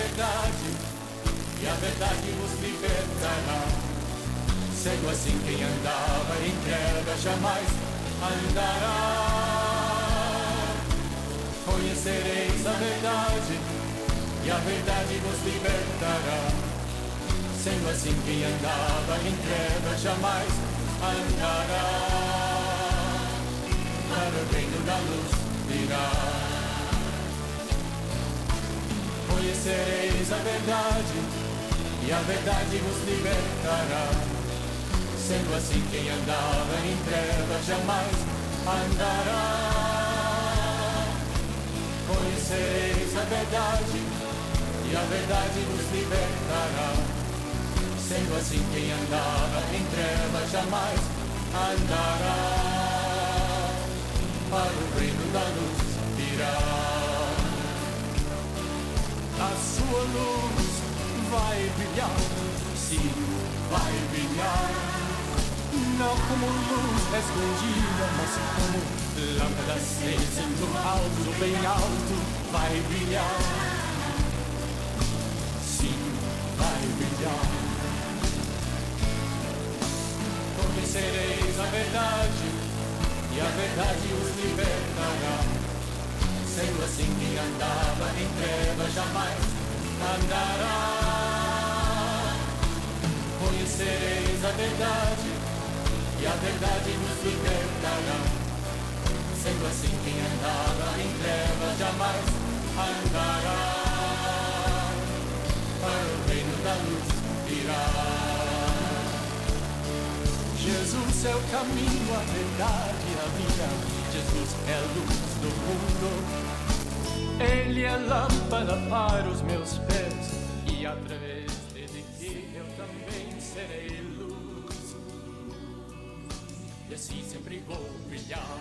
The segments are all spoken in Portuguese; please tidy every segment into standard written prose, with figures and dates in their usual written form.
verdade, e a verdade vos libertará. Sendo assim, quem andava em trevas jamais andará. Conhecereis a verdade, e a verdade vos libertará. Sendo assim, quem andava em trevas jamais andará. Para o reino da luz virá. Conhecereis a verdade, e a verdade vos libertará. Sendo assim, quem andava em trevas jamais andará. Conhecereis a verdade, e a verdade vos libertará. Sendo assim, quem andava em trevas jamais andará. Para o reino da luz virá. A sua luz vai brilhar, sim, vai brilhar. Não como luz escondida, mas como lâmpada acesa no alto, bem alto, vai brilhar. Sim, vai brilhar. Conhecereis a verdade, e a verdade os libertará. Sendo assim, quem andava em trevas jamais andará. Conhecereis a verdade, e a verdade nos libertará. Sendo assim, quem andava em trevas jamais andará. Para o reino da luz virá. Jesus é o caminho, a verdade e a vida. Jesus é a luz do mundo. Ele é lâmpada para os meus pés, e através dele que eu também serei luz. E assim sempre vou brilhar.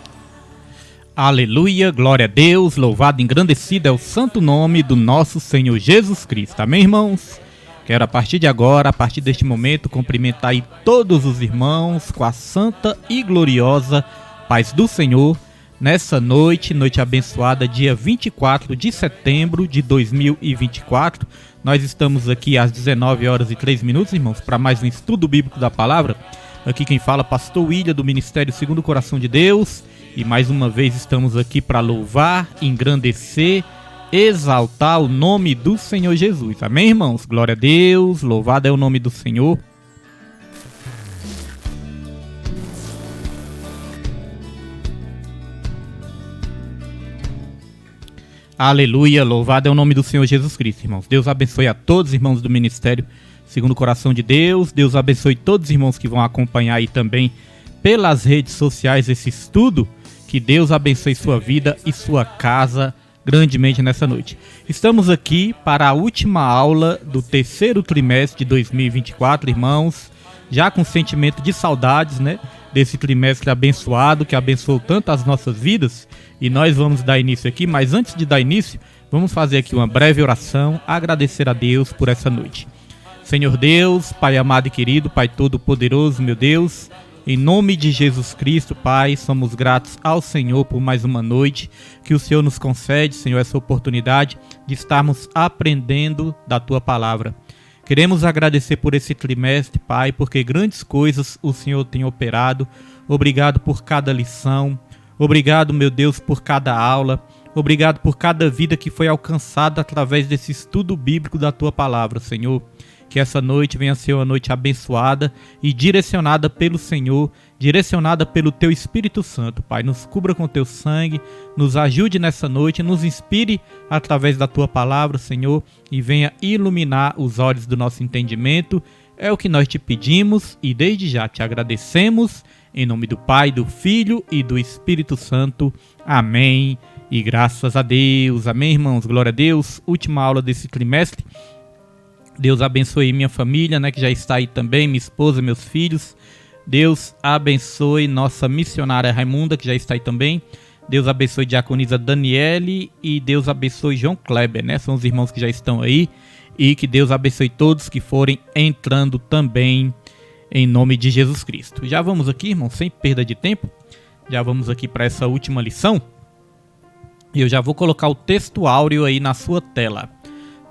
Aleluia, glória a Deus, louvado e engrandecido é o santo nome do nosso Senhor Jesus Cristo. Amém, irmãos? Quero a partir de agora, a partir deste momento, cumprimentar aí todos os irmãos com a santa e gloriosa paz do Senhor. Nessa noite, noite abençoada, dia 24 de setembro de 2024. Nós estamos aqui às 19 horas e 3 minutos, irmãos, para mais um estudo bíblico da palavra. Aqui quem fala, pastor William, do Ministério Segundo o Coração de Deus. E mais uma vez estamos aqui para louvar, engrandecer, exaltar o nome do Senhor Jesus. Amém, irmãos? Glória a Deus, louvado é o nome do Senhor. Aleluia, louvado é o nome do Senhor Jesus Cristo, irmãos. Deus abençoe a todos os irmãos do Ministério Segundo o Coração de Deus. Deus abençoe todos os irmãos que vão acompanhar aí também pelas redes sociais esse estudo. Que Deus abençoe sua vida e sua casa grandemente nessa noite. Estamos aqui para a última aula do terceiro trimestre de 2024, irmãos. Já com sentimento de saudades, né? Desse trimestre abençoado, que abençoou tanto as nossas vidas. E nós vamos dar início aqui, mas antes de dar início, vamos fazer aqui uma breve oração, agradecer a Deus por essa noite. Senhor Deus, Pai amado e querido, Pai todo-poderoso, meu Deus, em nome de Jesus Cristo, Pai, somos gratos ao Senhor por mais uma noite que o Senhor nos concede, Senhor, essa oportunidade de estarmos aprendendo da Tua Palavra. Queremos agradecer por esse trimestre, Pai, porque grandes coisas o Senhor tem operado. Obrigado por cada lição. Obrigado, meu Deus, por cada aula. Obrigado por cada vida que foi alcançada através desse estudo bíblico da Tua Palavra, Senhor. Que essa noite venha ser uma noite abençoada e direcionada pelo Senhor, direcionada pelo Teu Espírito Santo, Pai. Nos cubra com Teu sangue, nos ajude nessa noite, nos inspire através da Tua Palavra, Senhor, e venha iluminar os olhos do nosso entendimento. É o que nós te pedimos e desde já te agradecemos, em nome do Pai, do Filho e do Espírito Santo. Amém. E graças a Deus. Amém, irmãos. Glória a Deus. Última aula desse trimestre. Deus abençoe minha família, né, que já está aí também, minha esposa, meus filhos. Deus abençoe nossa missionária Raimunda, que já está aí também. Deus abençoe diaconisa Daniele e Deus abençoe João Kleber, né? São os irmãos que já estão aí. E que Deus abençoe todos que forem entrando também, em nome de Jesus Cristo. Já vamos aqui, irmãos, sem perda de tempo. Já vamos aqui para essa última lição. E eu já vou colocar o texto áureo aí na sua tela.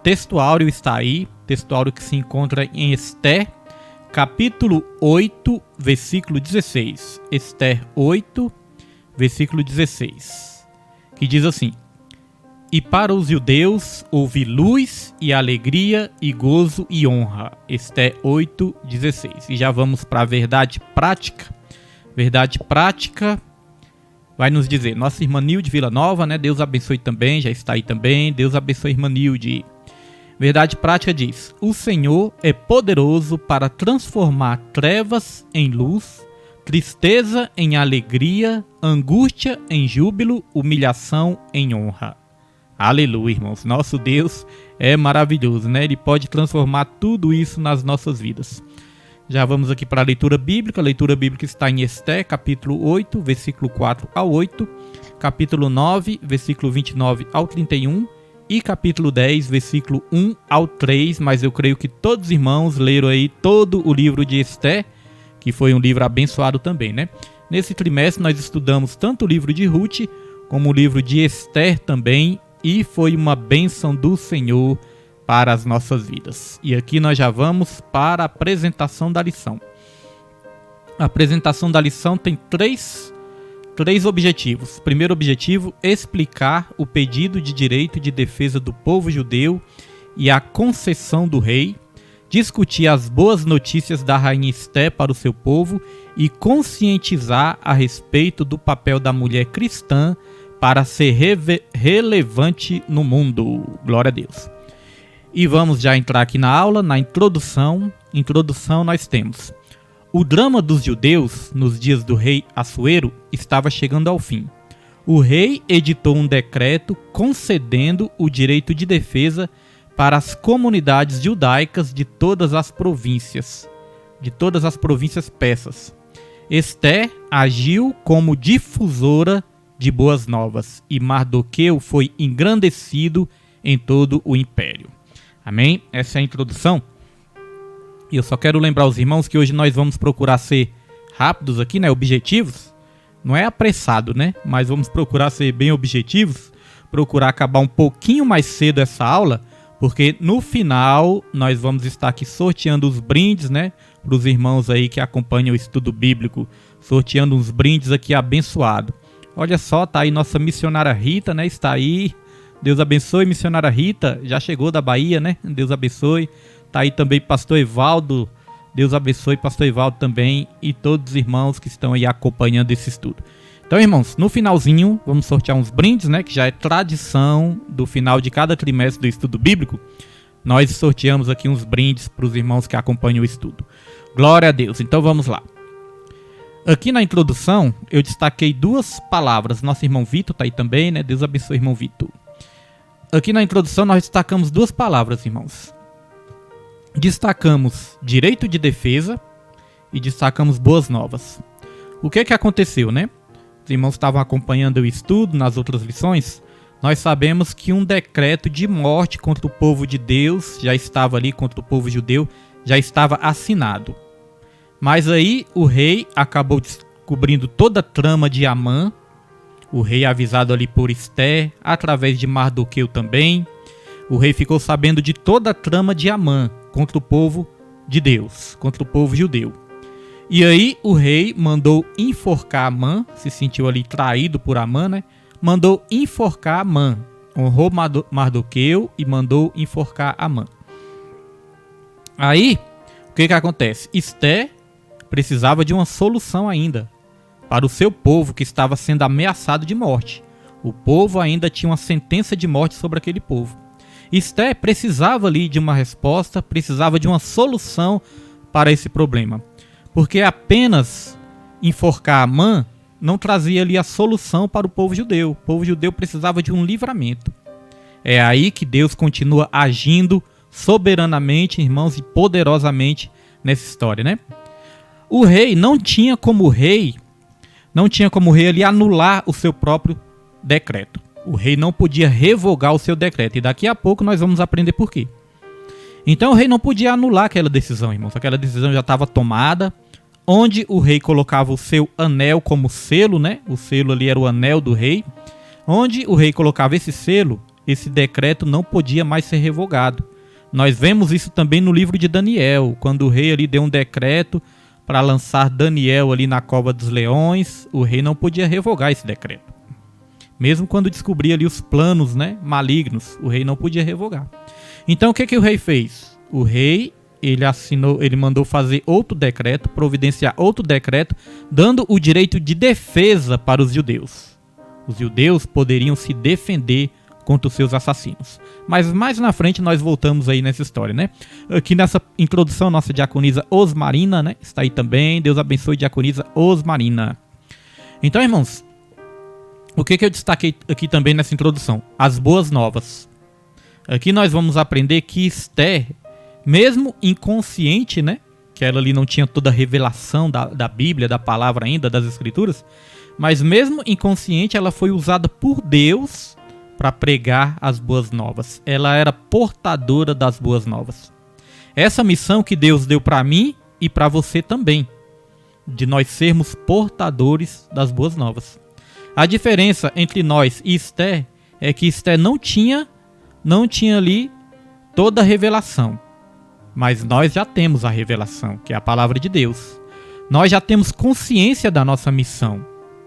texto áureo está aí, texto áureo que se encontra em Ester, capítulo 8, versículo 16. Ester 8, versículo 16, que diz assim: E para os judeus houve luz e alegria e gozo e honra. Ester 8, 16. E já vamos para a verdade prática. Verdade prática vai nos dizer, nossa irmã Nilde Vila Nova, né? Deus abençoe também, já está aí também. Deus abençoe, irmã Nilde. Verdade prática diz: O Senhor é poderoso para transformar trevas em luz, tristeza em alegria, angústia em júbilo, humilhação em honra. Aleluia, irmãos. Nosso Deus é maravilhoso, né? Ele pode transformar tudo isso nas nossas vidas. Já vamos aqui para a leitura bíblica. A leitura bíblica está em Ester, capítulo 8, versículo 4 ao 8, capítulo 9, versículo 29 ao 31 e capítulo 10, versículo 1 ao 3. Mas eu creio que todos os irmãos leram aí todo o livro de Ester, que foi um livro abençoado também, né? Nesse trimestre nós estudamos tanto o livro de Ruth como o livro de Ester também, e foi uma bênção do Senhor para as nossas vidas. E aqui nós já vamos para a apresentação da lição. A apresentação da lição tem três objetivos. Primeiro objetivo, explicar o pedido de direito de defesa do povo judeu e a concessão do rei, discutir as boas notícias da rainha Ester para o seu povo e conscientizar a respeito do papel da mulher cristã para ser relevante no mundo. Glória a Deus. E vamos já entrar aqui na aula, na introdução. Introdução nós temos: o drama dos judeus nos dias do rei Assuero estava chegando ao fim. O rei editou um decreto concedendo o direito de defesa para as comunidades judaicas de todas as províncias persas. Ester agiu como difusora de boas novas e Mardoqueu foi engrandecido em todo o império. Amém? Essa é a introdução. E eu só quero lembrar os irmãos que hoje nós vamos procurar ser rápidos aqui, né? Objetivos. Não é apressado, né? Mas vamos procurar ser bem objetivos. Procurar acabar um pouquinho mais cedo essa aula, porque no final nós vamos estar aqui sorteando os brindes, né? Para os irmãos aí que acompanham o estudo bíblico. Sorteando uns brindes aqui abençoados. Olha só, tá aí nossa missionária Rita, né? Está aí. Deus abençoe, missionária Rita. Já chegou da Bahia, né? Deus abençoe. Tá aí também pastor Evaldo. Deus abençoe, pastor Evaldo também. E todos os irmãos que estão aí acompanhando esse estudo. Então, irmãos, no finalzinho, vamos sortear uns brindes, né? Que já é tradição do final de cada trimestre do estudo bíblico. Nós sorteamos aqui uns brindes para os irmãos que acompanham o estudo. Glória a Deus. Então, vamos lá. Aqui na introdução, eu destaquei duas palavras. Nosso irmão Vitor tá aí também, né? Deus abençoe, irmão Vitor. Aqui na introdução, nós destacamos duas palavras, irmãos. Destacamos direito de defesa e destacamos boas novas. O que aconteceu, né? Os irmãos estavam acompanhando o estudo nas outras lições. Nós sabemos que um decreto de morte contra o povo de Deus já estava ali, contra o povo judeu, já estava assinado. Mas aí o rei acabou descobrindo toda a trama de Amã. O rei avisado ali por Ester, através de Mardoqueu também. O rei ficou sabendo de toda a trama de Amã contra o povo de Deus, contra o povo judeu. E aí o rei mandou enforcar Amã, se sentiu ali traído por Amã, né? Mandou enforcar Amã, honrou Mardoqueu e mandou enforcar Amã. Aí, o que acontece? Ester precisava de uma solução ainda para o seu povo que estava sendo ameaçado de morte. O povo ainda tinha uma sentença de morte sobre aquele povo. Ester precisava ali de uma resposta, precisava de uma solução para esse problema. Porque apenas enforcar Amã não trazia ali a solução para o povo judeu. O povo judeu precisava de um livramento. É aí que Deus continua agindo soberanamente, irmãos, e poderosamente nessa história, né? O rei não tinha como rei ali anular o seu próprio decreto. O rei não podia revogar o seu decreto. E daqui a pouco nós vamos aprender por quê. Então o rei não podia anular aquela decisão, irmãos. Aquela decisão já estava tomada. Onde o rei colocava o seu anel como selo, né? O selo ali era o anel do rei. Onde o rei colocava esse selo, esse decreto não podia mais ser revogado. Nós vemos isso também no livro de Daniel, quando o rei ali deu um decreto para lançar Daniel ali na cova dos leões, o rei não podia revogar esse decreto. Mesmo quando descobria ali os planos, né, malignos, o rei não podia revogar. Então o que o rei fez? O rei, ele mandou fazer outro decreto, providenciar outro decreto, dando o direito de defesa para os judeus. Os judeus poderiam se defender contra os seus assassinos. Mas mais na frente nós voltamos aí nessa história, né? Aqui nessa introdução, nossa diaconisa Osmarina, né? Está aí também. Deus abençoe, diaconisa Osmarina. Então, irmãos, o que eu destaquei aqui também nessa introdução? As boas novas. Aqui nós vamos aprender que Esther, mesmo inconsciente, né? Que ela ali não tinha toda a revelação da Bíblia, da palavra ainda, das Escrituras, mas mesmo inconsciente, ela foi usada por Deus para pregar as boas novas. Ela era portadora das boas novas. Essa missão que Deus deu para mim e para você também, de nós sermos portadores das boas novas. A diferença entre nós e Esther é que Esther não tinha ali toda a revelação, mas nós já temos a revelação, que é a palavra de Deus. Nós já temos consciência da nossa missão.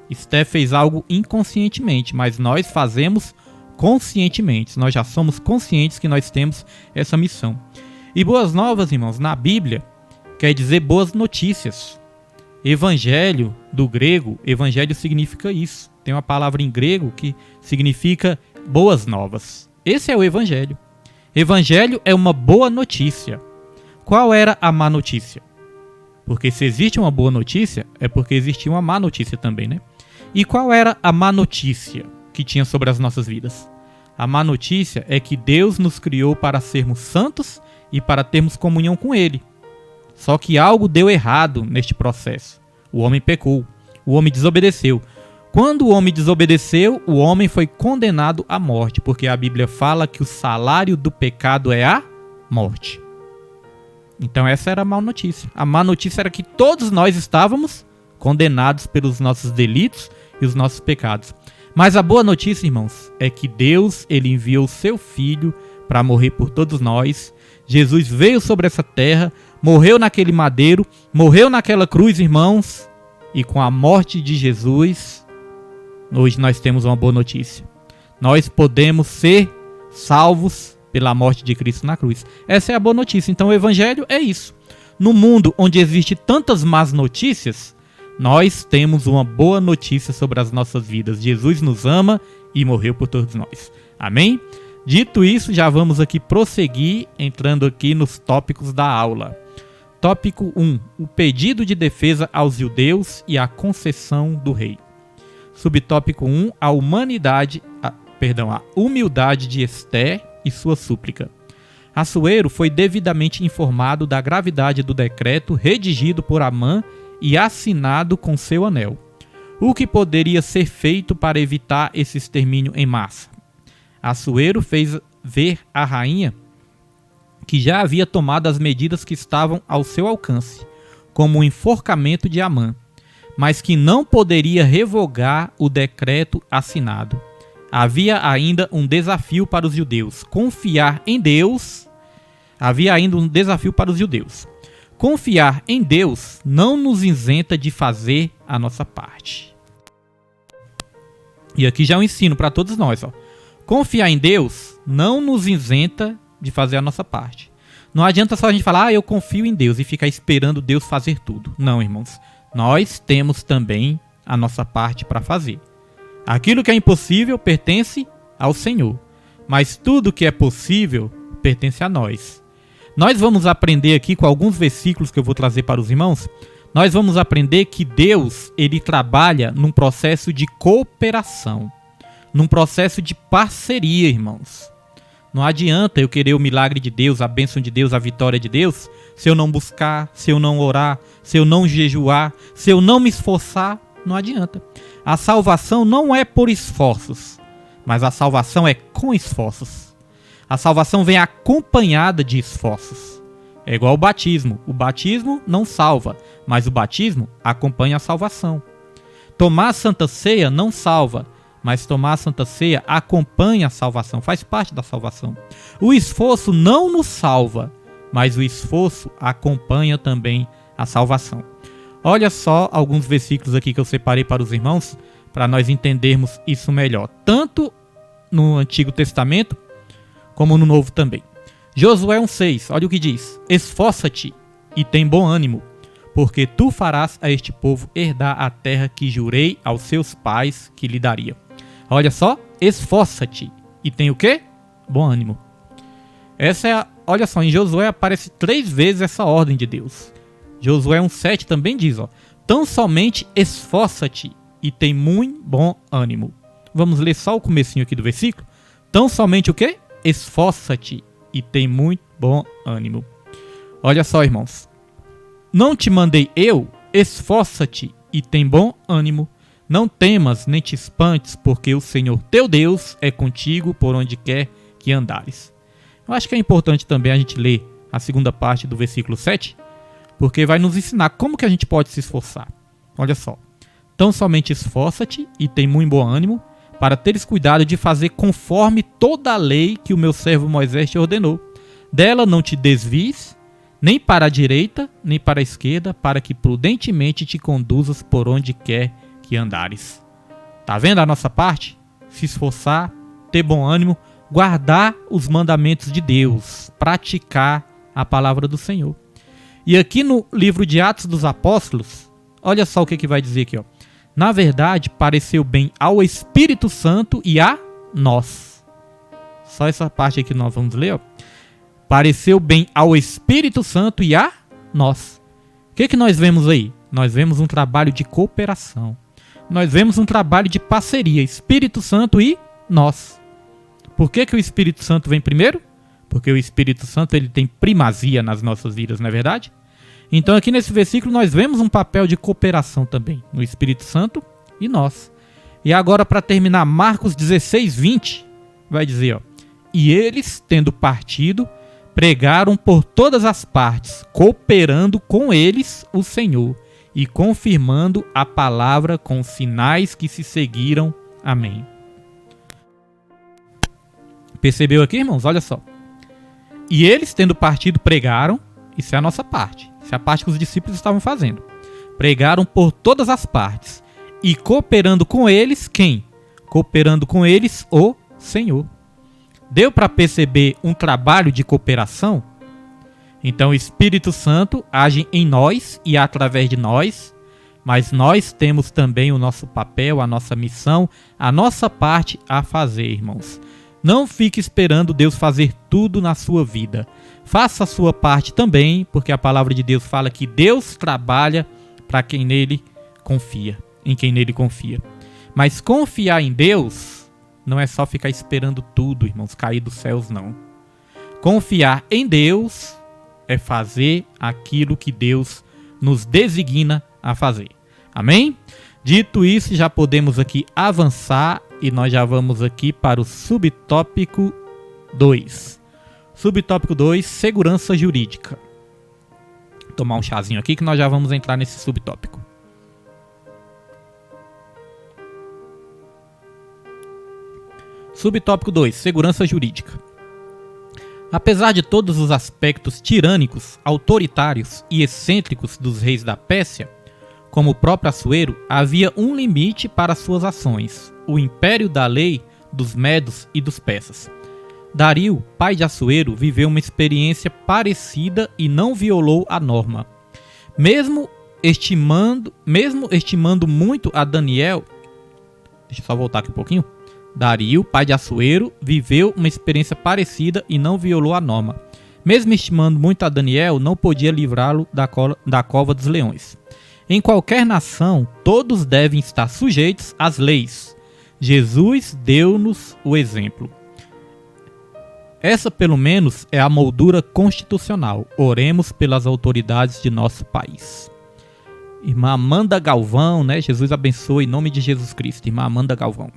Esther fez algo inconscientemente, mas nós fazemos conscientemente. Nós já somos conscientes que nós temos essa missão. E boas novas, irmãos, na Bíblia quer dizer boas notícias. Evangelho, do grego, evangelho significa isso. Tem uma palavra em grego que significa boas novas. Esse é o evangelho. Evangelho é uma boa notícia. Qual era a má notícia? Porque se existe uma boa notícia, é porque existia uma má notícia também, né? E qual era a má notícia que tinha sobre as nossas vidas? A má notícia é que Deus nos criou para sermos santos e para termos comunhão com Ele. Só que algo deu errado neste processo. O homem pecou, o homem desobedeceu. Quando o homem desobedeceu, o homem foi condenado à morte, porque a Bíblia fala que o salário do pecado é a morte. Então essa era a má notícia. A má notícia era que todos nós estávamos condenados pelos nossos delitos e os nossos pecados. Mas a boa notícia, irmãos, é que Deus, ele enviou o seu Filho para morrer por todos nós. Jesus veio sobre essa terra, morreu naquele madeiro, morreu naquela cruz, irmãos, e com a morte de Jesus, hoje nós temos uma boa notícia. Nós podemos ser salvos pela morte de Cristo na cruz. Essa é a boa notícia. Então o evangelho é isso. No mundo onde existe tantas más notícias, nós temos uma boa notícia sobre as nossas vidas. Jesus nos ama e morreu por todos nós. Amém? Dito isso, já vamos aqui prosseguir, entrando aqui nos tópicos da aula. Tópico 1. O pedido de defesa aos judeus e a concessão do rei. Subtópico 1. A humildade de Esther e sua súplica. Assuero foi devidamente informado da gravidade do decreto redigido por Amã e assinado com seu anel. O que poderia ser feito para evitar esse extermínio em massa? Assuero fez ver à rainha que já havia tomado as medidas que estavam ao seu alcance, como o enforcamento de Amã, mas que não poderia revogar o decreto assinado. Havia ainda um desafio para os judeus: confiar em Deus. Havia ainda um desafio para os judeus. Confiar em Deus não nos isenta de fazer a nossa parte. E aqui já é um ensino para todos nós. Confiar em Deus não nos isenta de fazer a nossa parte. Não adianta só a gente falar, eu confio em Deus e ficar esperando Deus fazer tudo. Não, irmãos. Nós temos também a nossa parte para fazer. Aquilo que é impossível pertence ao Senhor, mas tudo que é possível pertence a nós. Nós vamos aprender aqui com alguns versículos que eu vou trazer para os irmãos. Nós vamos aprender que Deus, ele trabalha num processo de cooperação, num processo de parceria, irmãos. Não adianta eu querer o milagre de Deus, a bênção de Deus, a vitória de Deus, se eu não buscar, se eu não orar, se eu não jejuar, se eu não me esforçar, não adianta. A salvação não é por esforços, mas a salvação é com esforços. A salvação vem acompanhada de esforços. É igual ao batismo. O batismo não salva, mas o batismo acompanha a salvação. Tomar a Santa Ceia não salva, mas tomar a Santa Ceia acompanha a salvação, faz parte da salvação. O esforço não nos salva, mas o esforço acompanha também a salvação. Olha só alguns versículos aqui que eu separei para os irmãos, para nós entendermos isso melhor, tanto no Antigo Testamento como no Novo também. Josué 1,6, olha o que diz: esforça-te e tem bom ânimo, porque tu farás a este povo herdar a terra que jurei aos seus pais que lhe daria. Olha só, esforça-te e tem o quê? Bom ânimo. Olha só, em Josué aparece 3 vezes essa ordem de Deus. Josué 1,7 também diz, ó, tão somente esforça-te e tem muito bom ânimo. Vamos ler só o comecinho aqui do versículo. Tão somente o quê? Esforça-te e tem muito bom ânimo. Olha só, irmãos. Não te mandei eu? Esforça-te e tem bom ânimo. Não temas nem te espantes, porque o Senhor teu Deus é contigo por onde quer que andares. Eu acho que é importante também a gente ler a segunda parte do versículo 7, porque vai nos ensinar como que a gente pode se esforçar. Olha só. Tão somente esforça-te e tem muito bom ânimo, para teres cuidado de fazer conforme toda a lei que o meu servo Moisés te ordenou. Dela não te desvies, nem para a direita, nem para a esquerda, para que prudentemente te conduzas por onde quer que andares. Tá vendo a nossa parte? Se esforçar, ter bom ânimo, guardar os mandamentos de Deus, praticar a palavra do Senhor. E aqui no livro de Atos dos Apóstolos, olha só o que vai dizer aqui, ó. Na verdade, pareceu bem ao Espírito Santo e a nós. Só essa parte aqui que nós vamos ler, ó. Pareceu bem ao Espírito Santo e a nós. O que nós vemos aí? Nós vemos um trabalho de cooperação. Nós vemos um trabalho de parceria, Espírito Santo e nós. Por que o Espírito Santo vem primeiro? Porque o Espírito Santo ele tem primazia nas nossas vidas, não é verdade? Então aqui nesse versículo nós vemos um papel de cooperação também, no Espírito Santo e nós. E agora para terminar, Marcos 16:20 vai dizer, ó, e eles, tendo partido, pregaram por todas as partes, cooperando com eles o Senhor e confirmando a palavra com sinais que se seguiram. Amém. Percebeu aqui, irmãos? Olha só. E eles, tendo partido, pregaram. Isso é a nossa parte. Isso é a parte que os discípulos estavam fazendo. Pregaram por todas as partes. E cooperando com eles, quem? Cooperando com eles, o Senhor. Deu para perceber um trabalho de cooperação? Então o Espírito Santo age em nós e através de nós. Mas nós temos também o nosso papel, a nossa missão, a nossa parte a fazer, irmãos. Não fique esperando Deus fazer tudo na sua vida. Faça a sua parte também, porque a palavra de Deus fala que Deus trabalha para quem nele confia, em quem nele confia. Mas confiar em Deus não é só ficar esperando tudo, irmãos, cair dos céus, não. Confiar em Deus é fazer aquilo que Deus nos designa a fazer. Amém? Dito isso, já podemos aqui avançar e nós já vamos aqui para o subtópico 2. Subtópico 2, segurança jurídica. Vou tomar um chazinho aqui que nós já vamos entrar nesse subtópico. Subtópico 2, segurança jurídica. Apesar de todos os aspectos tirânicos, autoritários e excêntricos dos reis da Pérsia, como o próprio Assuero, havia um limite para suas ações, o império da lei dos medos e dos persas. Dario, pai de Assuero, viveu uma experiência parecida e não violou a norma. Mesmo estimando muito a Daniel... Deixa eu só voltar aqui um pouquinho. Dario, pai de Assuero, viveu uma experiência parecida e não violou a norma. Mesmo estimando muito a Daniel, não podia livrá-lo da cova dos leões. Em qualquer nação, todos devem estar sujeitos às leis. Jesus deu-nos o exemplo. Essa, pelo menos, é a moldura constitucional. Oremos pelas autoridades de nosso país. Irmã Amanda Galvão, né? Jesus abençoe em nome de Jesus Cristo. Irmã Amanda Galvão.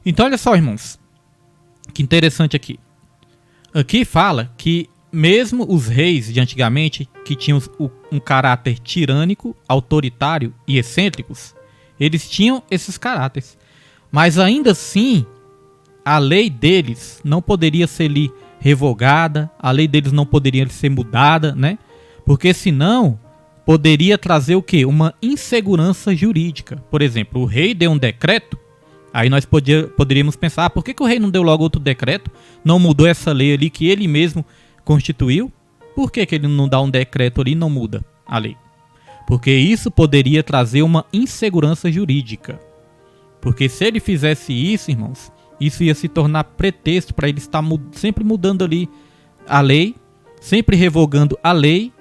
Então, olha só, irmãos. Que interessante aqui. Aqui fala que mesmo os reis de antigamente, que tinham um caráter tirânico, autoritário e excêntricos, eles tinham esses caráteres. Mas ainda assim, a lei deles não poderia ser revogada, a lei deles não poderia ser mudada, né? Porque senão poderia trazer o quê? Uma insegurança jurídica. Por exemplo, o rei deu um decreto, aí nós poderíamos pensar, por que o rei não deu logo outro decreto? Não mudou essa lei ali que ele mesmo constituiu? Por que ele não dá um decreto ali e não muda a lei? Porque isso poderia trazer uma insegurança jurídica. Porque se ele fizesse isso, irmãos, isso ia se tornar pretexto para ele estar sempre mudando ali a lei, sempre revogando a lei.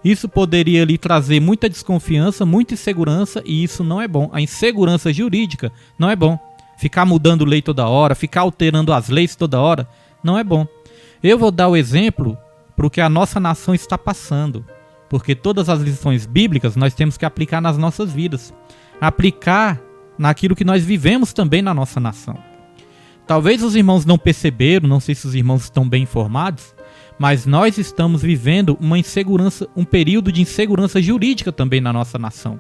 Isso poderia ali trazer muita desconfiança, muita insegurança, e isso não é bom. A insegurança jurídica não é bom. Ficar mudando lei toda hora, ficar alterando as leis toda hora, não é bom. Eu vou dar o exemplo para o que a nossa nação está passando. Porque todas as lições bíblicas nós temos que aplicar nas nossas vidas. Aplicar naquilo que nós vivemos também na nossa nação. Talvez os irmãos não perceberam, não sei se os irmãos estão bem informados, mas nós estamos vivendo uma insegurança, um período de insegurança jurídica também na nossa nação.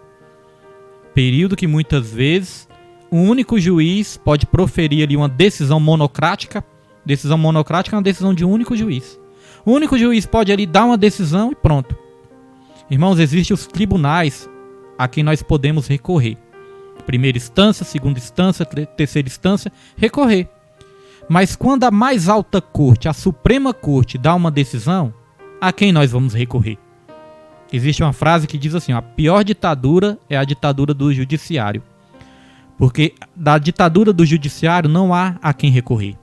Período que muitas vezes um único juiz pode proferir ali uma decisão monocrática. Decisão monocrática é uma decisão de um único juiz. O único juiz pode ali dar uma decisão e pronto. Irmãos, existem os tribunais a quem nós podemos recorrer. Primeira instância, segunda instância, terceira instância, recorrer. Mas quando a mais alta corte, a Suprema Corte, dá uma decisão, a quem nós vamos recorrer? Existe uma frase que diz assim, a pior ditadura é a ditadura do judiciário. Porque da ditadura do judiciário não há a quem recorrer.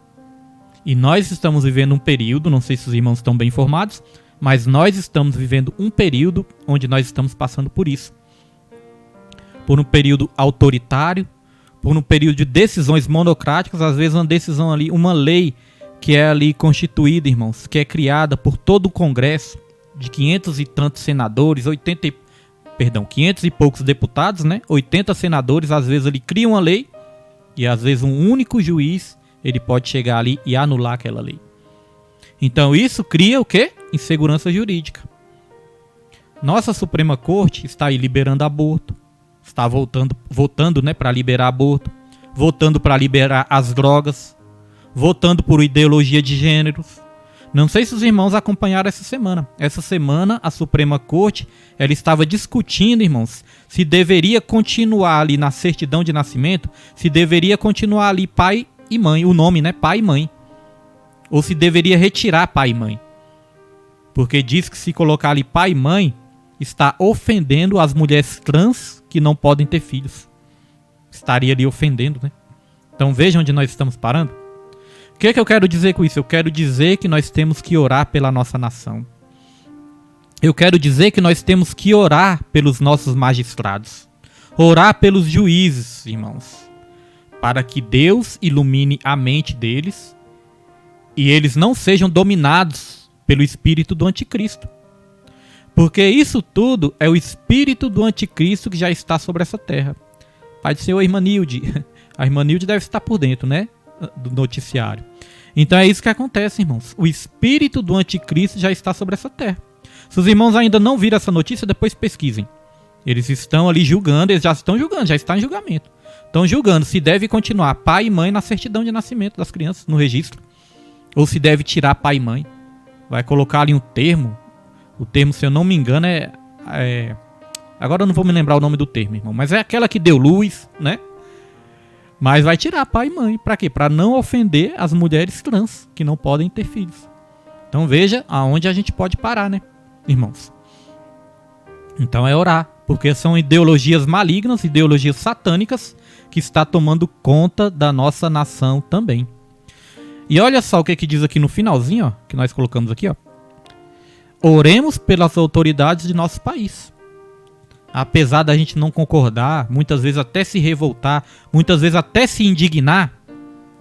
E nós estamos vivendo um período, não sei se os irmãos estão bem informados, mas nós estamos vivendo um período onde nós estamos passando por isso. Por um período autoritário, por um período de decisões monocráticas, às vezes uma decisão ali, uma lei que é ali constituída, irmãos, que é criada por todo o Congresso, de 500 e tantos senadores, 500 e poucos deputados, né? 80 senadores, às vezes ali criam uma lei, e às vezes um único juiz, ele pode chegar ali e anular aquela lei. Então isso cria o quê? Insegurança jurídica. Nossa Suprema Corte está aí liberando aborto, está votando, né, para liberar aborto, votando para liberar as drogas, votando por ideologia de gêneros. Não sei se os irmãos acompanharam essa semana. Essa semana a Suprema Corte ela estava discutindo, irmãos, se deveria continuar ali na certidão de nascimento, se deveria continuar ali pai e mãe, o nome, né, pai e mãe, ou se deveria retirar pai e mãe. Porque diz que se colocar ali pai e mãe, está ofendendo as mulheres trans que não podem ter filhos. Estaria ali ofendendo, né? Então vejam onde nós estamos parando. O que eu quero dizer com isso? Eu quero dizer que nós temos que orar pela nossa nação. Eu quero dizer que nós temos que orar pelos nossos magistrados. Orar pelos juízes, irmãos. Para que Deus ilumine a mente deles e eles não sejam dominados pelo espírito do anticristo. Porque isso tudo é o espírito do anticristo que já está sobre essa terra. Pai do Senhor, a irmã Nilde. A irmã Nilde deve estar por dentro, né? Do noticiário. Então é isso que acontece, irmãos. O espírito do anticristo já está sobre essa terra. Se os irmãos ainda não viram essa notícia, depois pesquisem. Eles estão ali julgando, eles já estão julgando, já está em julgamento. Estão julgando se deve continuar pai e mãe na certidão de nascimento das crianças, no registro. Ou se deve tirar pai e mãe. Vai colocar ali um termo. O termo, se eu não me engano, agora eu não vou me lembrar o nome do termo, irmão. Mas é aquela que deu luz, né? Mas vai tirar pai e mãe. Pra quê? Pra não ofender as mulheres trans, que não podem ter filhos. Então veja aonde a gente pode parar, né, irmãos? Então é orar. Porque são ideologias malignas, ideologias satânicas, que está tomando conta da nossa nação também. E olha só o que diz aqui no finalzinho, ó, que nós colocamos aqui, ó. Oremos pelas autoridades de nosso país. Apesar da gente não concordar, muitas vezes até se revoltar, muitas vezes até se indignar,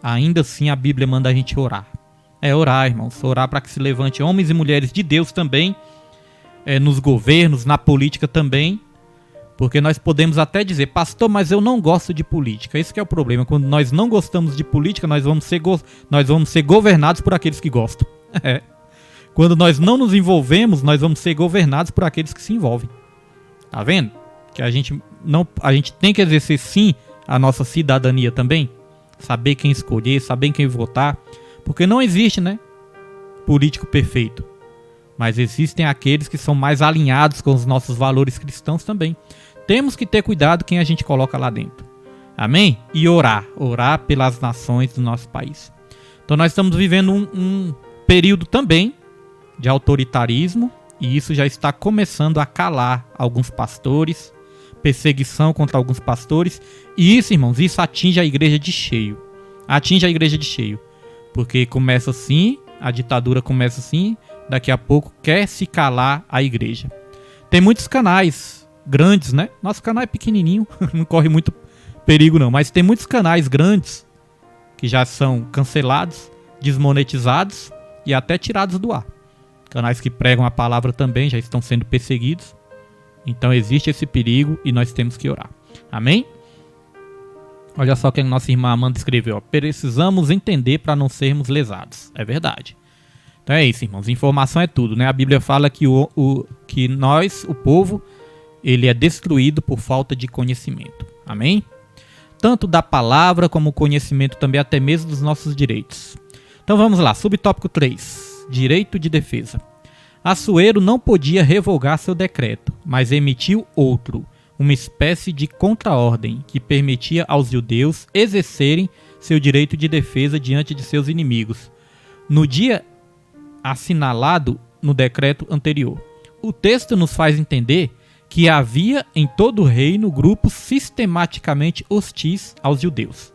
ainda assim a Bíblia manda a gente orar. É orar, irmãos, orar para que se levante homens e mulheres de Deus também, nos governos, na política também, porque nós podemos até dizer, pastor, mas eu não gosto de política. Esse que é o problema, quando nós não gostamos de política, nós vamos ser governados por aqueles que gostam. Quando nós não nos envolvemos, nós vamos ser governados por aqueles que se envolvem. Tá vendo? Que a gente tem que exercer sim a nossa cidadania também. saber quem escolher, saber quem votar, porque não existe, né, político perfeito, mas existem aqueles que são mais alinhados com os nossos valores cristãos também. Temos que ter cuidado quem a gente coloca lá dentro. Amém? E orar pelas nações do nosso país. Então nós estamos vivendo um período também de autoritarismo, e isso já está começando a calar alguns pastores, perseguição contra alguns pastores, e isso, irmãos, isso atinge a igreja de cheio. Atinge a igreja de cheio, porque começa assim, a ditadura começa assim, daqui a pouco quer se calar a igreja. Tem muitos canais grandes, né? Nosso canal é pequenininho, não corre muito perigo não, mas tem muitos canais grandes que já são cancelados, desmonetizados e até tirados do ar. Canais que pregam a palavra também já estão sendo perseguidos. Então existe esse perigo e nós temos que orar. Amém? Olha só o que a nossa irmã Amanda escreveu. Ó. Precisamos entender para não sermos lesados. É verdade. Então é isso, irmãos. Informação é tudo, né? A Bíblia fala que que nós, o povo, ele é destruído por falta de conhecimento. Amém? Tanto da palavra como conhecimento também, até mesmo dos nossos direitos. Então vamos lá. Subtópico 3. Direito de defesa. Assuero não podia revogar seu decreto, mas emitiu outro, uma espécie de contraordem que permitia aos judeus exercerem seu direito de defesa diante de seus inimigos, no dia assinalado no decreto anterior. O texto nos faz entender que havia em todo o reino grupos sistematicamente hostis aos judeus.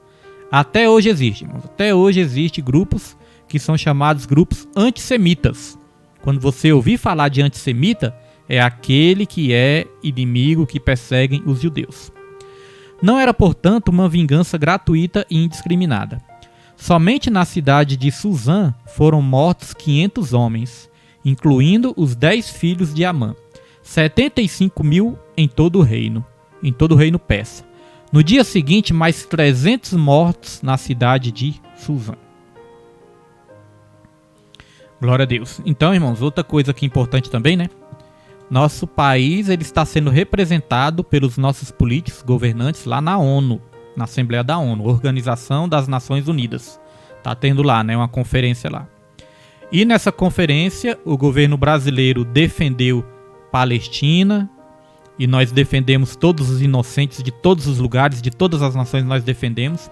Até hoje existe, irmãos. Até hoje existe grupos que são chamados grupos antissemitas. Quando você ouvir falar de antissemita, é aquele que é inimigo, que perseguem os judeus. Não era, portanto, uma vingança gratuita e indiscriminada. Somente na cidade de Suzã foram mortos 500 homens, incluindo os 10 filhos de Amã. 75 mil em todo o reino persa. No dia seguinte, mais 300 mortos na cidade de Suzã. Glória a Deus. Então, irmãos, outra coisa que é importante também, né? Nosso país, ele está sendo representado pelos nossos políticos, governantes lá na ONU, na Assembleia da ONU, Organização das Nações Unidas. Tá tendo lá, né, uma conferência lá. E nessa conferência, o governo brasileiro defendeu Palestina, e nós defendemos todos os inocentes de todos os lugares, de todas as nações nós defendemos.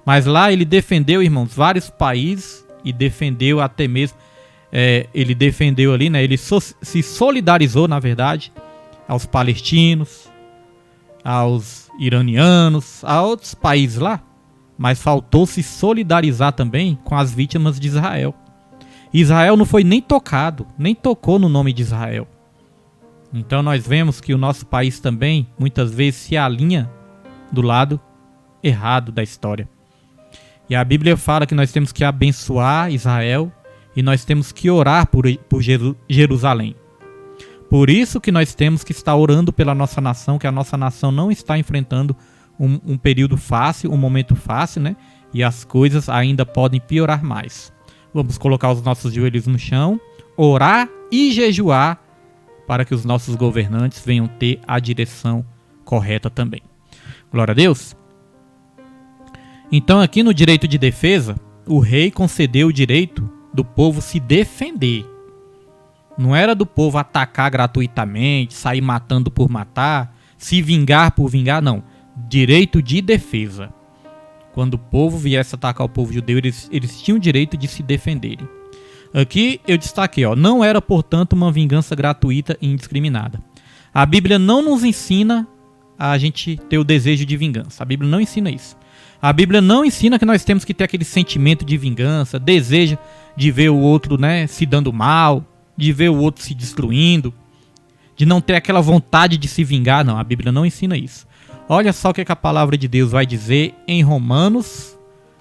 Mas lá ele defendeu, irmãos, vários países, e defendeu até mesmo... ele defendeu ali, né? Ele se solidarizou, na verdade, aos palestinos, aos iranianos, a outros países lá, mas faltou se solidarizar também com as vítimas de Israel. Israel não foi nem tocado, nem tocou no nome de Israel. Então nós vemos que o nosso país também, muitas vezes, se alinha do lado errado da história. E a Bíblia fala que nós temos que abençoar Israel, e nós temos que orar por Jerusalém. Por isso que nós temos que estar orando pela nossa nação, que a nossa nação não está enfrentando um período fácil, um momento fácil, né? E as coisas ainda podem piorar mais. Vamos colocar os nossos joelhos no chão, orar e jejuar para que os nossos governantes venham ter a direção correta também. Glória a Deus. Então aqui no direito de defesa, o rei concedeu o direito do povo se defender. Não era do povo atacar gratuitamente, sair matando por matar, se vingar por vingar, não. Direito de defesa. Quando o povo viesse atacar o povo judeu, eles tinham o direito de se defenderem. Aqui eu destaquei, ó, não era, portanto, uma vingança gratuita e indiscriminada. A Bíblia não nos ensina a gente ter o desejo de vingança. A Bíblia não ensina isso. A Bíblia não ensina que nós temos que ter aquele sentimento de vingança, desejo de ver o outro, né, se dando mal, de ver o outro se destruindo, de não ter aquela vontade de se vingar. Não, a Bíblia não ensina isso. Olha só o que a palavra de Deus vai dizer em Romanos.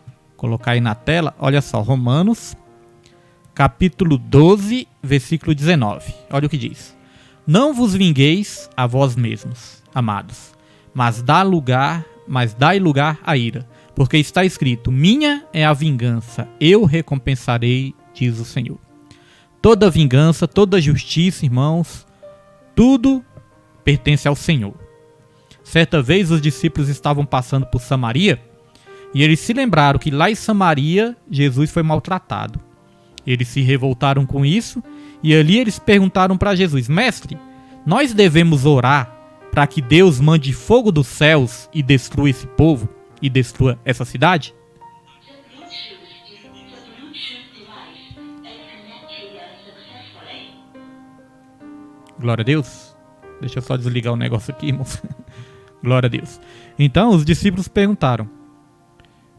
Vou colocar aí na tela. Olha só, Romanos, capítulo 12, versículo 19. Olha o que diz. Não vos vingueis a vós mesmos, amados, mas dai lugar à ira, porque está escrito, minha é a vingança, eu recompensarei, diz o Senhor. Toda vingança, toda justiça, irmãos, tudo pertence ao Senhor. Certa vez os discípulos estavam passando por Samaria, E eles se lembraram que lá em Samaria, Jesus foi maltratado. Eles se revoltaram com isso, e ali eles perguntaram para Jesus: Mestre, nós devemos orar para que Deus mande fogo dos céus e destrua esse povo e destrua essa cidade? Glória a Deus. Deixa eu só desligar o negócio aqui, irmãos. Glória a Deus. Então os discípulos perguntaram: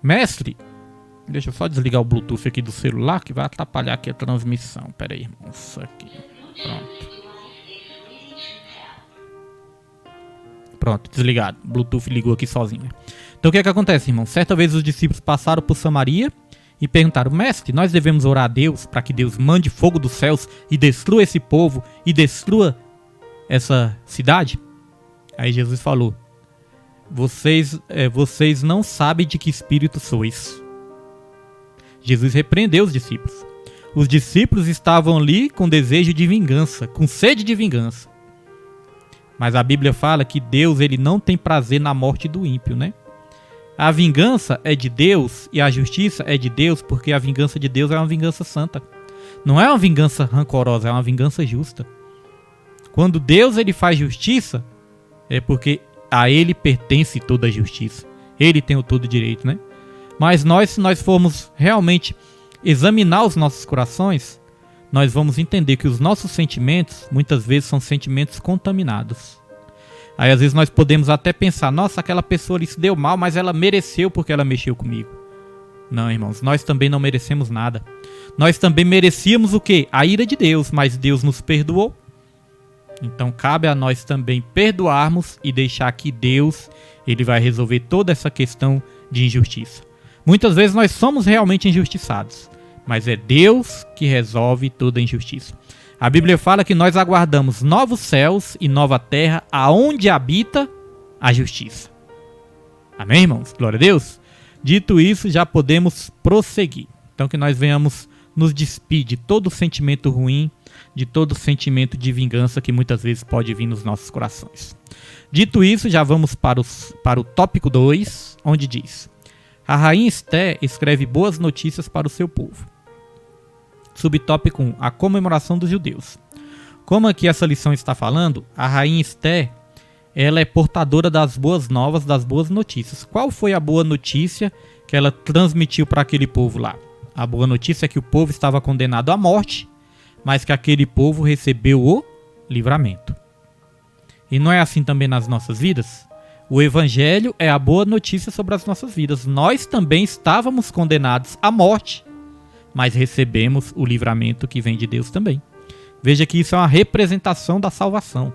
Mestre, deixa eu só desligar o Bluetooth aqui do celular, que vai atrapalhar aqui a transmissão. Pera aí, irmãos. Aqui. Pronto, desligado. O Bluetooth ligou aqui sozinho. Então o que é que acontece, irmão? Certa vez os discípulos passaram por Samaria e perguntaram: Mestre, nós devemos orar a Deus para que Deus mande fogo dos céus e destrua esse povo e destrua essa cidade? Aí Jesus falou: Vocês não sabem de que espírito sois. Jesus repreendeu os discípulos. Os discípulos estavam ali com desejo de vingança, com sede de vingança. Mas a Bíblia fala que Deus, ele não tem prazer na morte do ímpio, né? A vingança é de Deus e a justiça é de Deus, porque a vingança de Deus é uma vingança santa. Não é uma vingança rancorosa, é uma vingança justa. Quando Deus ele faz justiça, é porque a ele pertence toda a justiça. Ele tem o todo direito, né? Mas se nós formos realmente examinar os nossos corações, nós vamos entender que os nossos sentimentos, muitas vezes, são sentimentos contaminados. Aí, às vezes, nós podemos até pensar: nossa, aquela pessoa ali se deu mal, mas ela mereceu porque ela mexeu comigo. Não, irmãos, nós também não merecemos nada. Nós também merecíamos o quê? A ira de Deus, mas Deus nos perdoou. Então, cabe a nós também perdoarmos e deixar que Deus, ele vai resolver toda essa questão de injustiça. Muitas vezes nós somos realmente injustiçados, mas é Deus que resolve toda a injustiça. A Bíblia fala que nós aguardamos novos céus e nova terra, aonde habita a justiça. Amém, irmãos? Glória a Deus. Dito isso, já podemos prosseguir. Então que nós venhamos nos despir de todo sentimento ruim, de todo sentimento de vingança que muitas vezes pode vir nos nossos corações. Dito isso, já vamos para o tópico 2, onde diz: a rainha Esté escreve boas notícias para o seu povo. Subtópico 1. A comemoração dos judeus. Como aqui essa lição está falando, a rainha Esté, ela é portadora das boas novas, das boas notícias. Qual foi a boa notícia que ela transmitiu para aquele povo lá? A boa notícia é que o povo estava condenado à morte, mas que aquele povo recebeu o livramento. E não é assim também nas nossas vidas? O evangelho é a boa notícia sobre as nossas vidas. Nós também estávamos condenados à morte, mas recebemos o livramento que vem de Deus também. Veja que isso é uma representação da salvação.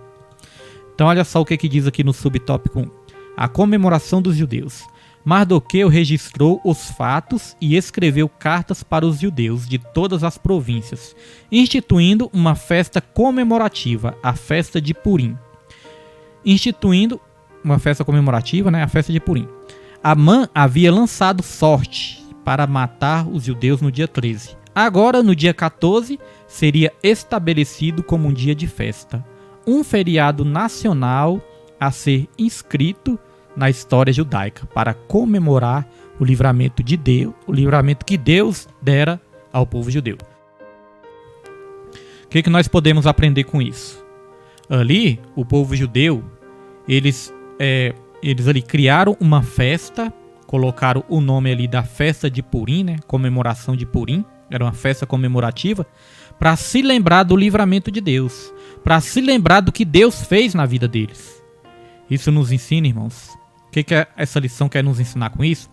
Então olha só o que diz aqui no subtópico 1. A comemoração dos judeus. Mardoqueu registrou os fatos e escreveu cartas para os judeus de todas as províncias, instituindo uma festa comemorativa, a festa de Purim. Instituindo uma festa comemorativa, né, a festa de Purim. Amã havia lançado sorte para matar os judeus no dia 13. Agora, no dia 14, seria estabelecido como um dia de festa, um feriado nacional a ser inscrito na história judaica, para comemorar o livramento de Deus, o livramento que Deus dera ao povo judeu. O que nós podemos aprender com isso? Ali, o povo judeu, eles ali criaram uma festa, colocaram o nome ali da festa de Purim, né? Comemoração de Purim, era uma festa comemorativa, para se lembrar do livramento de Deus, para se lembrar do que Deus fez na vida deles. Isso nos ensina, irmãos. O que essa lição quer nos ensinar com isso?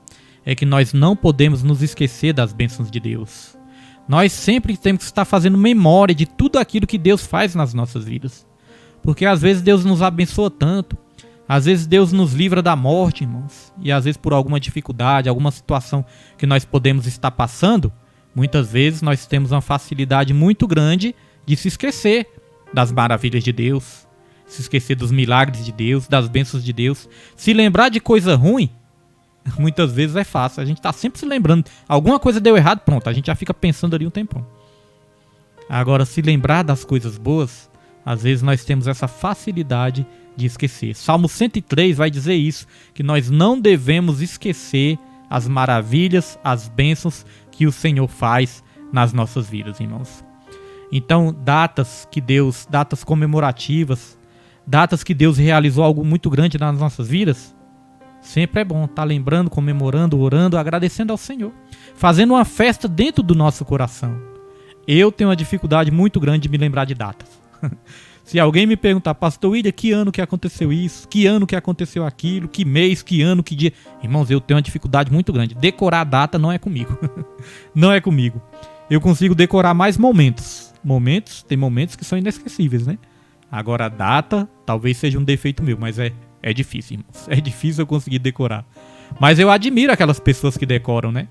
É que nós não podemos nos esquecer das bênçãos de Deus. Nós sempre temos que estar fazendo memória de tudo aquilo que Deus faz nas nossas vidas. Porque às vezes Deus nos abençoa tanto, às vezes Deus nos livra da morte, irmãos, e às vezes por alguma dificuldade, alguma situação que nós podemos estar passando, muitas vezes nós temos uma facilidade muito grande de se esquecer das maravilhas de Deus, se esquecer dos milagres de Deus, das bênçãos de Deus. Se lembrar de coisa ruim, muitas vezes é fácil. A gente está sempre se lembrando. Alguma coisa deu errado, pronto, a gente já fica pensando ali um tempão. Agora, se lembrar das coisas boas, às vezes nós temos essa facilidade de esquecer. Salmo 103 vai dizer isso, que nós não devemos esquecer as maravilhas, as bênçãos que o Senhor faz nas nossas vidas, irmãos. Então, datas comemorativas, datas que Deus realizou algo muito grande nas nossas vidas, sempre é bom estar lembrando, comemorando, orando, agradecendo ao Senhor, fazendo uma festa dentro do nosso coração. Eu tenho uma dificuldade muito grande de me lembrar de datas. Se alguém me perguntar, pastor William, que ano que aconteceu isso? Que ano que aconteceu aquilo? Que mês, que ano, que dia? Irmãos, eu tenho uma dificuldade muito grande. Decorar a data não é comigo. Não é comigo. Eu consigo decorar mais momentos. Tem momentos que são inesquecíveis, né? Agora a data talvez seja um defeito meu, mas é difícil, irmãos. É difícil eu conseguir decorar. Mas eu admiro aquelas pessoas que decoram, né?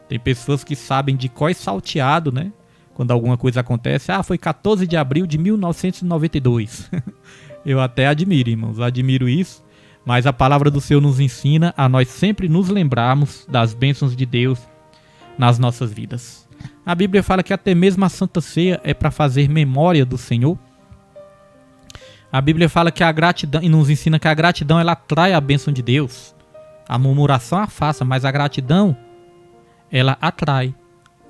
Tem pessoas que sabem de cor e salteado, né? Quando alguma coisa acontece, foi 14 de abril de 1992. Eu até admiro, irmãos, admiro isso. Mas a palavra do Senhor nos ensina a nós sempre nos lembrarmos das bênçãos de Deus nas nossas vidas. A Bíblia fala que até mesmo a Santa Ceia é para fazer memória do Senhor. A Bíblia fala que a gratidão, e nos ensina que a gratidão ela atrai a bênção de Deus. A murmuração afasta, mas a gratidão ela atrai.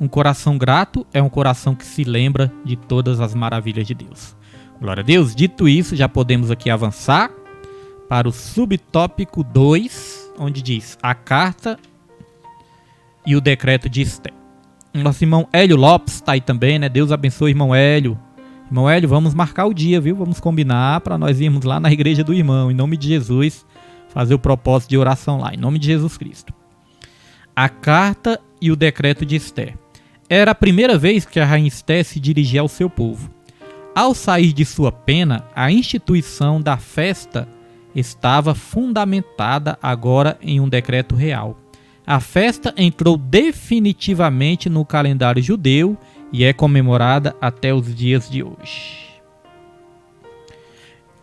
Um coração grato é um coração que se lembra de todas as maravilhas de Deus. Glória a Deus. Dito isso, já podemos aqui avançar para o subtópico 2, onde diz a carta e o decreto de Esther. Nosso irmão Hélio Lopes está aí também, né? Deus abençoe, irmão Hélio. Irmão Hélio, vamos marcar o dia, viu? Vamos combinar para nós irmos lá na igreja do irmão, em nome de Jesus, fazer o propósito de oração lá, em nome de Jesus Cristo. A carta e o decreto de Esther. Era a primeira vez que a rainha Esther se dirigia ao seu povo. Ao sair de sua pena, a instituição da festa estava fundamentada agora em um decreto real. A festa entrou definitivamente no calendário judeu e é comemorada até os dias de hoje.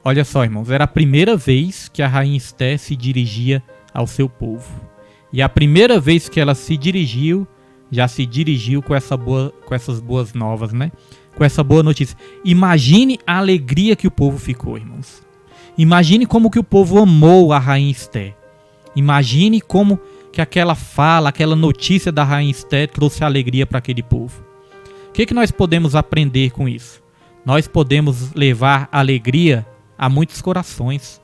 Olha só, irmãos, era a primeira vez que a rainha Esther se dirigia ao seu povo. E a primeira vez que ela se dirigiu, já se dirigiu com essas boas novas, né? Com essa boa notícia. Imagine a alegria que o povo ficou, irmãos. Imagine como que o povo amou a rainha Esther. Imagine como que aquela fala, aquela notícia da rainha Esther trouxe alegria para aquele povo. O que nós podemos aprender com isso? Nós podemos levar alegria a muitos corações.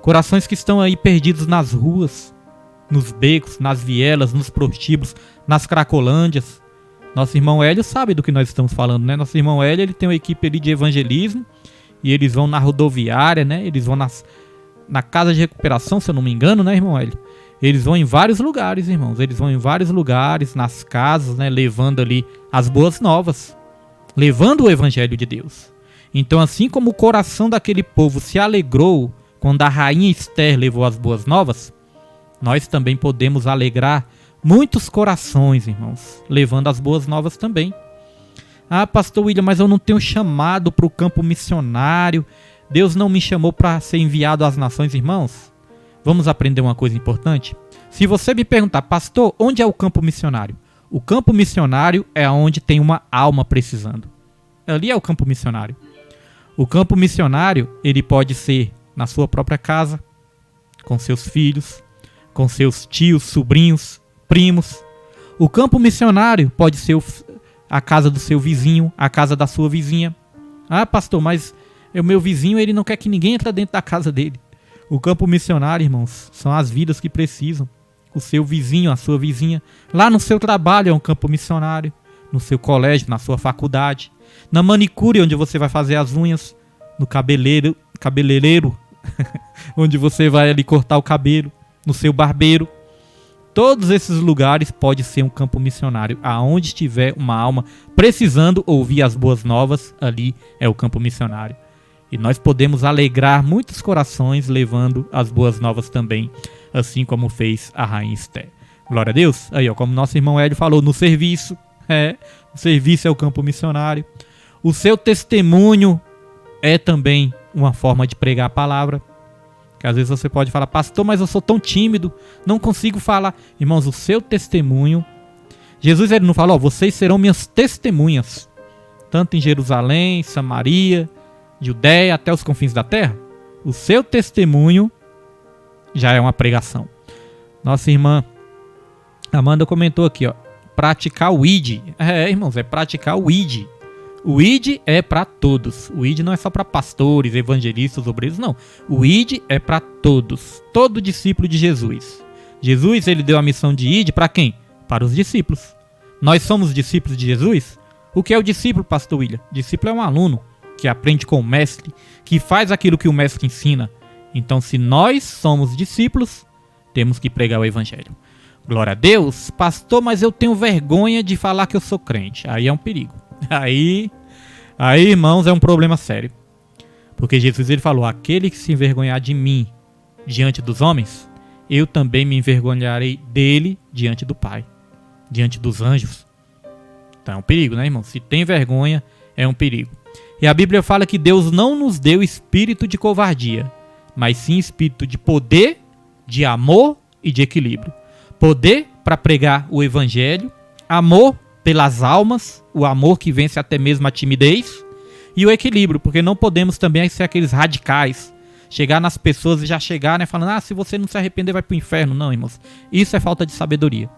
Corações que estão aí perdidos nas ruas, nos becos, nas vielas, nos prostíbulos, nas cracolândias. Nosso irmão Hélio sabe do que nós estamos falando, né? Nosso irmão Hélio, ele tem uma equipe ali de evangelismo e eles vão na rodoviária, né? Eles vão na casa de recuperação, se eu não me engano, né, irmão Hélio? Eles vão em vários lugares, irmãos. Eles vão em vários lugares, nas casas, né? Levando ali as boas novas. Levando o evangelho de Deus. Então, assim como o coração daquele povo se alegrou quando a rainha Esther levou as boas novas, nós também podemos alegrar muitos corações, irmãos, levando as boas novas também. Ah, pastor William, mas eu não tenho chamado para o campo missionário. Deus não me chamou para ser enviado às nações, irmãos. Vamos aprender uma coisa importante? Se você me perguntar, pastor, onde é o campo missionário? O campo missionário é onde tem uma alma precisando. Ali é o campo missionário. O campo missionário, ele pode ser na sua própria casa, com seus filhos, com seus tios, sobrinhos, primos. O campo missionário pode ser a casa do seu vizinho, a casa da sua vizinha. Ah, pastor, mas o meu vizinho ele não quer que ninguém entre dentro da casa dele. O campo missionário, irmãos, são as vidas que precisam. O seu vizinho, a sua vizinha. Lá no seu trabalho é um campo missionário. No seu colégio, na sua faculdade. Na manicure, onde você vai fazer as unhas. No cabeleireiro, onde você vai ali cortar o cabelo. No seu barbeiro. Todos esses lugares pode ser um campo missionário. Aonde tiver uma alma precisando ouvir as boas novas, ali é o campo missionário. E nós podemos alegrar muitos corações levando as boas novas também, assim como fez a rainha Esther. Glória a Deus. Aí, ó, como nosso irmão Hélio falou, no serviço. O serviço é o campo missionário. O seu testemunho é também uma forma de pregar a palavra. Que às vezes você pode falar, pastor, mas eu sou tão tímido, não consigo falar. Irmãos, o seu testemunho... Jesus ele não falou, vocês serão minhas testemunhas. Tanto em Jerusalém, Samaria, Judeia, até os confins da terra. O seu testemunho já é uma pregação. Nossa irmã Amanda comentou aqui, ó. Praticar o ID. Irmãos, é praticar o ID. O ID é para todos. O ID não é só para pastores, evangelistas, obreiros, não. O ID é para todos. Todo discípulo de Jesus. Jesus, ele deu a missão de ID para quem? Para os discípulos. Nós somos discípulos de Jesus? O que é o discípulo, pastor William? Discípulo é um aluno que aprende com o mestre, que faz aquilo que o mestre ensina. Então, se nós somos discípulos, temos que pregar o evangelho. Glória a Deus. Pastor, mas eu tenho vergonha de falar que eu sou crente. Aí é um perigo. Aí, irmãos, é um problema sério. Porque Jesus, ele falou, aquele que se envergonhar de mim diante dos homens, eu também me envergonharei dele diante do Pai, diante dos anjos. Então é um perigo, né, irmão? Se tem vergonha, é um perigo. E a Bíblia fala que Deus não nos deu espírito de covardia, mas sim espírito de poder, de amor e de equilíbrio. Poder para pregar o evangelho, amor pelas almas, o amor que vence até mesmo a timidez, e o equilíbrio, porque não podemos também ser aqueles radicais, chegar nas pessoas e já chegar, né, falando, se você não se arrepender vai pro inferno. Não, irmãos, isso é falta de sabedoria.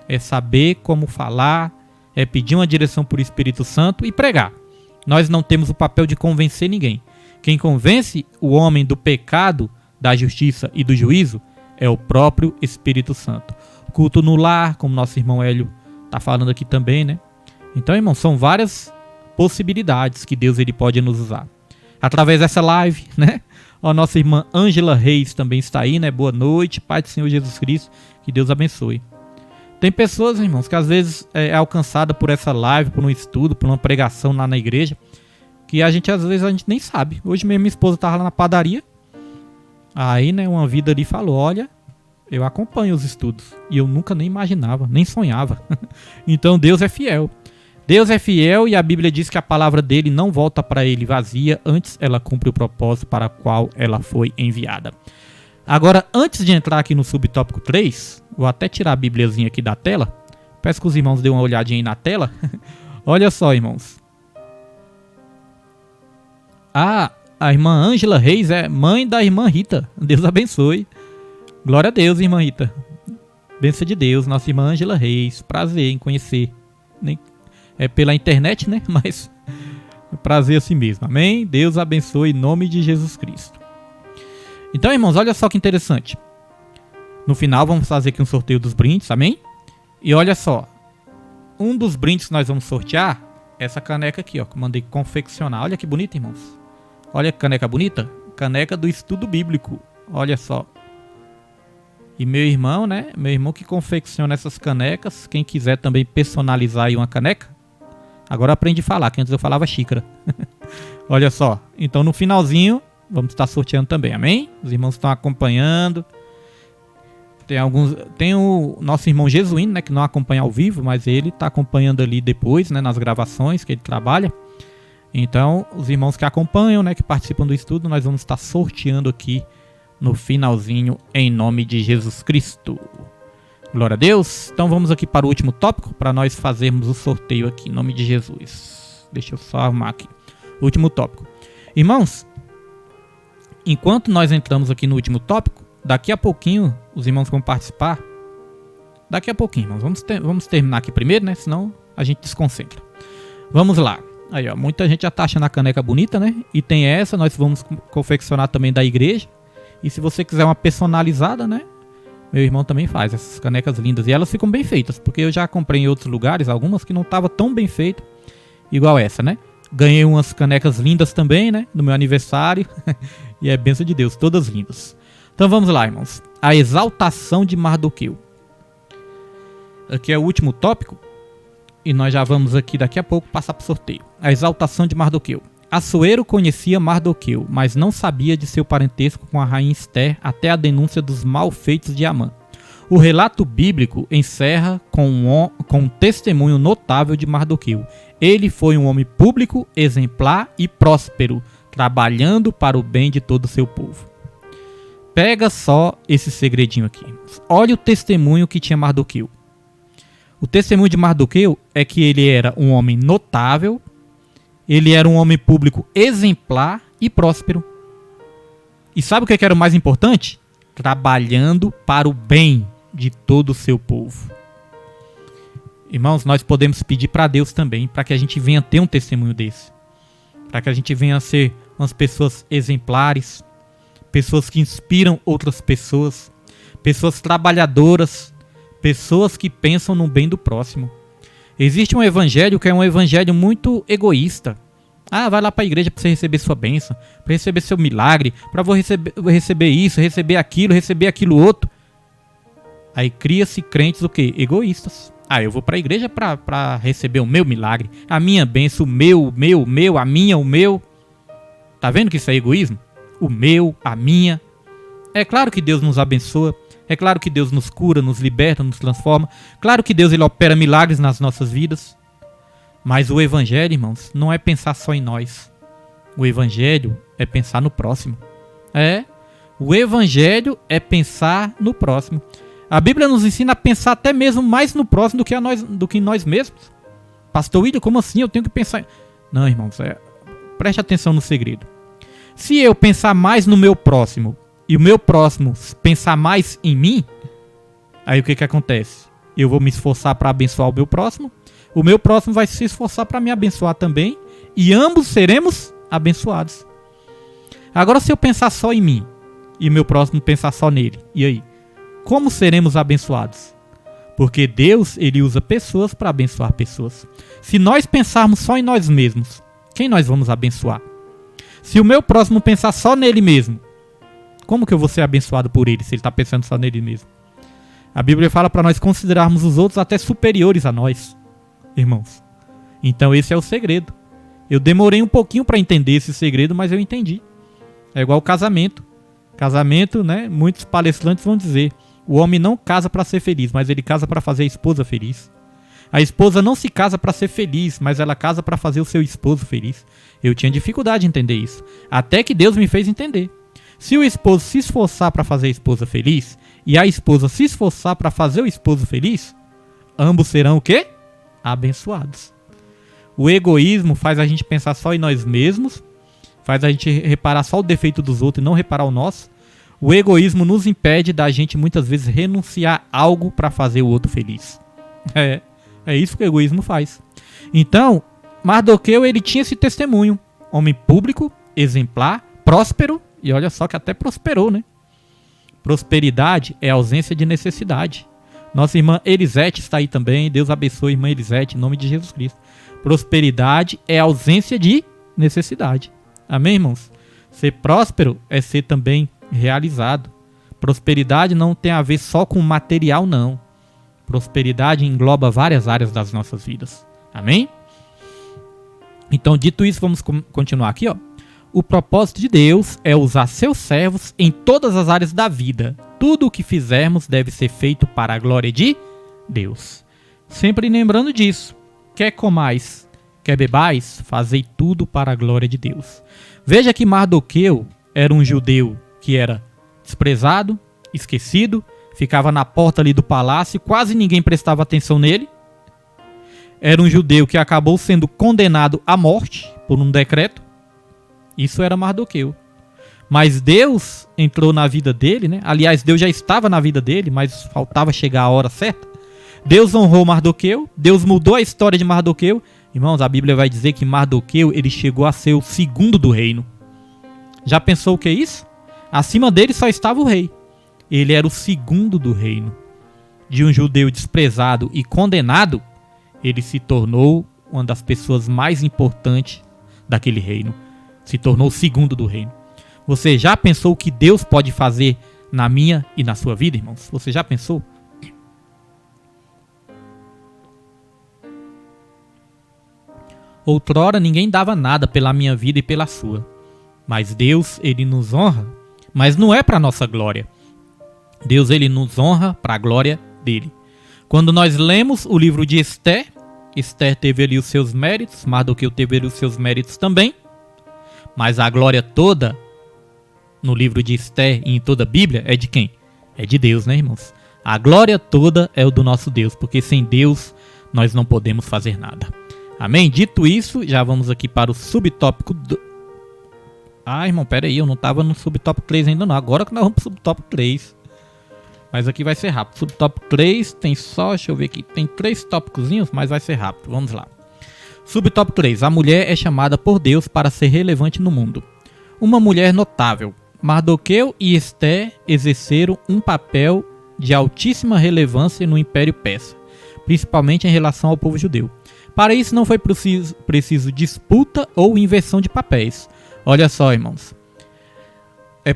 É saber como falar, é pedir uma direção por Espírito Santo e pregar. Nós não temos o papel de convencer ninguém. Quem convence o homem do pecado, da justiça e do juízo é o próprio Espírito Santo. Culto no lar, como nosso irmão Hélio está falando aqui também, né? Então, irmão, são várias possibilidades que Deus ele pode nos usar. Através dessa live, né? A nossa irmã Ângela Reis também está aí, né? Boa noite, Pai do Senhor Jesus Cristo, que Deus abençoe. Tem pessoas, irmãos, que às vezes é alcançada por essa live, por um estudo, por uma pregação lá na igreja, que às vezes a gente nem sabe. Hoje mesmo minha esposa estava lá na padaria, aí, né, uma vida ali falou, olha, eu acompanho os estudos, e eu nunca nem imaginava, nem sonhava. Então Deus é fiel. Deus é fiel e a Bíblia diz que a palavra dele não volta para ele vazia, antes ela cumpre o propósito para o qual ela foi enviada. Agora, antes de entrar aqui no subtópico 3, vou até tirar a bibliazinha aqui da tela. Peço que os irmãos dêem uma olhadinha aí na tela. Olha só, irmãos. A irmã Ângela Reis é mãe da irmã Rita. Deus abençoe. Glória a Deus, irmã Rita. Bênção de Deus, nossa irmã Ângela Reis. Prazer em conhecer. É pela internet, né? Mas prazer assim mesmo. Amém? Deus abençoe em nome de Jesus Cristo. Então, irmãos, olha só que interessante. No final, vamos fazer aqui um sorteio dos brindes, amém? E olha só. Um dos brindes que nós vamos sortear é essa caneca aqui, ó, que eu mandei confeccionar. Olha que bonita, irmãos. Olha que caneca bonita. Caneca do estudo bíblico. Olha só. E meu irmão, né? Meu irmão que confecciona essas canecas. Quem quiser também personalizar aí uma caneca. Agora aprende a falar, que antes eu falava xícara. Olha só. Então, no finalzinho, vamos estar sorteando também, amém? Os irmãos estão acompanhando. Tem o nosso irmão Jesuíno, né, que não acompanha ao vivo, mas ele está acompanhando ali depois, né, nas gravações que ele trabalha. Então, os irmãos que acompanham, né, que participam do estudo, nós vamos estar sorteando aqui no finalzinho, em nome de Jesus Cristo. Glória a Deus. Então, vamos aqui para o último tópico, para nós fazermos o sorteio aqui, em nome de Jesus. Deixa eu só arrumar aqui. Último tópico. Irmãos, enquanto nós entramos aqui no último tópico, daqui a pouquinho os irmãos vão participar. Daqui a pouquinho, irmãos. Vamos terminar aqui primeiro, né? Senão a gente desconcentra. Vamos lá. Aí, ó. Muita gente já tá achando a caneca bonita, né? E tem essa, nós vamos confeccionar também da igreja. E se você quiser uma personalizada, né? Meu irmão também faz essas canecas lindas. E elas ficam bem feitas, porque eu já comprei em outros lugares, algumas que não estavam tão bem feitas, igual essa, né? Ganhei umas canecas lindas também, né? No meu aniversário. E é bênção de Deus, todas lindas. Então vamos lá, irmãos. A exaltação de Mardoqueu. Aqui é o último tópico. E nós já vamos aqui daqui a pouco passar para o sorteio. A exaltação de Mardoqueu. Assuero conhecia Mardoqueu, mas não sabia de seu parentesco com a rainha Ester até a denúncia dos malfeitos de Amã. O relato bíblico encerra com um testemunho notável de Mardoqueu. Ele foi um homem público, exemplar e próspero, trabalhando para o bem de todo o seu povo. Pega só esse segredinho aqui. Olha o testemunho que tinha Mardoqueu. O testemunho de Mardoqueu é que ele era um homem notável, ele era um homem público exemplar e próspero. E sabe o que era o mais importante? Trabalhando para o bem de todo o seu povo. Irmãos, nós podemos pedir para Deus também, para que a gente venha ter um testemunho desse. Para que a gente venha a ser umas pessoas exemplares, pessoas que inspiram outras pessoas, pessoas trabalhadoras, pessoas que pensam no bem do próximo. Existe um evangelho que é um evangelho muito egoísta. Ah, vai lá para a igreja para você receber sua bênção, para receber seu milagre, para receber isso, receber aquilo outro. Aí cria-se crentes o quê? Egoístas. Ah, eu vou para a igreja para receber o meu milagre, a minha bênção, a minha, o meu. Tá vendo que isso é egoísmo? O meu, a minha. É claro que Deus nos abençoa. É claro que Deus nos cura, nos liberta, nos transforma. Claro que Deus ele opera milagres nas nossas vidas. Mas o evangelho, irmãos, não é pensar só em nós. O evangelho é pensar no próximo. O evangelho é pensar no próximo. A Bíblia nos ensina a pensar até mesmo mais no próximo do que em nós mesmos. Pastor William, como assim? Eu tenho que pensar... Não, irmãos, preste atenção no segredo. Se eu pensar mais no meu próximo e o meu próximo pensar mais em mim, aí o que acontece? Eu vou me esforçar para abençoar o meu próximo vai se esforçar para me abençoar também, e ambos seremos abençoados. Agora, se eu pensar só em mim e o meu próximo pensar só nele, e aí? Como seremos abençoados? Porque Deus, ele usa pessoas para abençoar pessoas. Se nós pensarmos só em nós mesmos, quem nós vamos abençoar? Se o meu próximo pensar só nele mesmo, como que eu vou ser abençoado por ele, se ele está pensando só nele mesmo? A Bíblia fala para nós considerarmos os outros até superiores a nós, irmãos. Então esse é o segredo. Eu demorei um pouquinho para entender esse segredo, mas eu entendi. É igual casamento. Casamento, né? Muitos palestrantes vão dizer: o homem não casa para ser feliz, mas ele casa para fazer a esposa feliz. A esposa não se casa para ser feliz, mas ela casa para fazer o seu esposo feliz. Eu tinha dificuldade de entender isso, até que Deus me fez entender. Se o esposo se esforçar para fazer a esposa feliz e a esposa se esforçar para fazer o esposo feliz, ambos serão o quê? Abençoados. O egoísmo faz a gente pensar só em nós mesmos, faz a gente reparar só o defeito dos outros e não reparar o nosso. O egoísmo nos impede da gente muitas vezes renunciar algo para fazer o outro feliz. É isso que o egoísmo faz. Então, Mardoqueu, ele tinha esse testemunho. Homem público, exemplar, próspero, e olha só que até prosperou, né? Prosperidade é ausência de necessidade. Nossa irmã Elisete está aí também. Deus abençoe a irmã Elisete, em nome de Jesus Cristo. Prosperidade é ausência de necessidade. Amém, irmãos? Ser próspero é ser também realizado. Prosperidade não tem a ver só com material, não. Prosperidade engloba várias áreas das nossas vidas. Amém? Então, dito isso, vamos continuar aqui, ó. O propósito de Deus é usar seus servos em todas as áreas da vida. Tudo o que fizermos deve ser feito para a glória de Deus. Sempre lembrando disso. Quer comais, quer bebais, fazei tudo para a glória de Deus. Veja que Mardoqueu era um judeu que era desprezado, esquecido, ficava na porta ali do palácio, quase ninguém prestava atenção nele. Era um judeu que acabou sendo condenado à morte por um decreto. Isso era Mardoqueu. Mas Deus entrou na vida dele, né? Aliás, Deus já estava na vida dele, mas faltava chegar a hora certa. Deus honrou Mardoqueu, Deus mudou a história de Mardoqueu. Irmãos, a Bíblia vai dizer que Mardoqueu, ele chegou a ser o segundo do reino. Já pensou o que é isso? Acima dele só estava o rei. Ele era o segundo do reino. De um judeu desprezado e condenado, ele se tornou uma das pessoas mais importantes daquele reino. Se tornou o segundo do reino. Você já pensou o que Deus pode fazer na minha e na sua vida, irmãos? Você já pensou? Outrora ninguém dava nada pela minha vida e pela sua. Mas Deus, ele nos honra, mas não é para nossa glória. Deus, ele nos honra para a glória dele. Quando nós lemos o livro de Esther, Esther teve ali os seus méritos, Mardoqueu teve ali os seus méritos também. Mas a glória toda no livro de Esther e em toda a Bíblia é de quem? É de Deus, né, irmãos? A glória toda é o do nosso Deus, porque sem Deus nós não podemos fazer nada. Amém? Dito isso, já vamos aqui para o subtópico do... Ah, irmão, pera aí, eu não estava no subtópico 3 ainda não. Agora que nós vamos para o subtópico 3. Mas aqui vai ser rápido. Subtópico 3 tem só, deixa eu ver aqui, tem 3 tópicozinhos, mas vai ser rápido. Vamos lá. Subtópico 3. A mulher é chamada por Deus para ser relevante no mundo. Uma mulher notável. Mardoqueu e Esté exerceram um papel de altíssima relevância no Império Persa, principalmente em relação ao povo judeu. Para isso não foi preciso disputa ou inversão de papéis. Olha só, irmãos.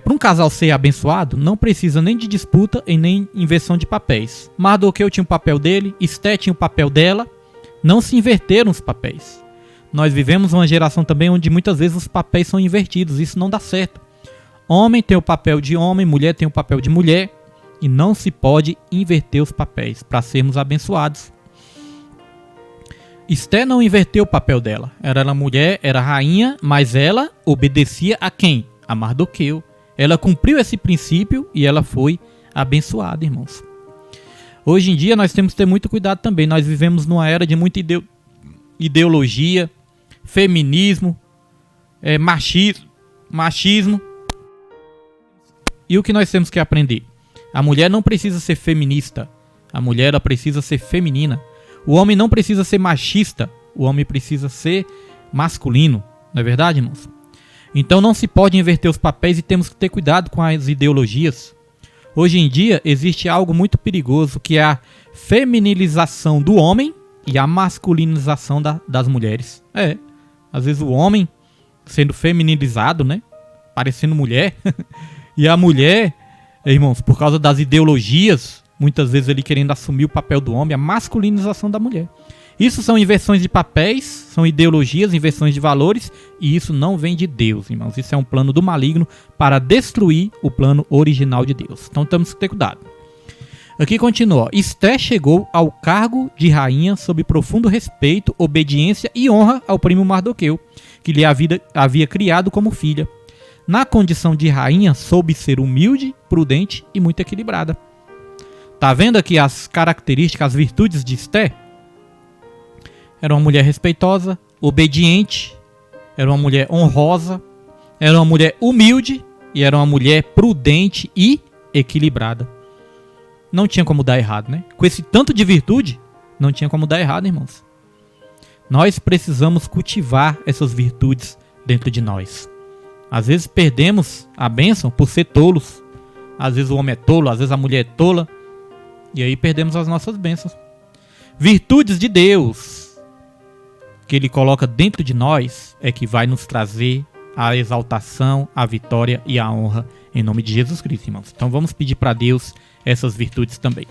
Para um casal ser abençoado, não precisa nem de disputa e nem inversão de papéis. Mardoqueu tinha o papel dele, Esté tinha o papel dela. Não se inverteram os papéis. Nós vivemos uma geração também onde muitas vezes os papéis são invertidos. Isso não dá certo. Homem tem o papel de homem, mulher tem o papel de mulher. E não se pode inverter os papéis para sermos abençoados. Esté não inverteu o papel dela. Era mulher, era rainha, mas ela obedecia a quem? A Mardoqueu. Ela cumpriu esse princípio e ela foi abençoada, irmãos. Hoje em dia nós temos que ter muito cuidado também. Nós vivemos numa era de muita ideologia, feminismo, machismo. E o que nós temos que aprender? A mulher não precisa ser feminista. A mulher ela precisa ser feminina. O homem não precisa ser machista. O homem precisa ser masculino. Não é verdade, irmãos? Então não se pode inverter os papéis e temos que ter cuidado com as ideologias. Hoje em dia existe algo muito perigoso que é a feminilização do homem e a masculinização das mulheres. Às vezes o homem sendo feminilizado, né? Parecendo mulher. E a mulher, irmãos, por causa das ideologias, muitas vezes ele querendo assumir o papel do homem, a masculinização da mulher. Isso são inversões de papéis, são ideologias, inversões de valores, e isso não vem de Deus, irmãos. Isso é um plano do maligno para destruir o plano original de Deus. Então temos que ter cuidado. Aqui continua. Esté chegou ao cargo de rainha sob profundo respeito, obediência e honra ao primo Mardoqueu, que lhe havia criado como filha. Na condição de rainha, soube ser humilde, prudente e muito equilibrada. Tá vendo aqui as características, as virtudes de Esté? Era uma mulher respeitosa, obediente, era uma mulher honrosa, era uma mulher humilde e era uma mulher prudente e equilibrada. Não tinha como dar errado, né? Com esse tanto de virtude, não tinha como dar errado, irmãos. Nós precisamos cultivar essas virtudes dentro de nós. Às vezes perdemos a bênção por ser tolos. Às vezes o homem é tolo, às vezes a mulher é tola. E aí perdemos as nossas bênçãos. Virtudes de Deus que Ele coloca dentro de nós é que vai nos trazer a exaltação, a vitória e a honra em nome de Jesus Cristo, irmãos. Então vamos pedir para Deus essas virtudes também.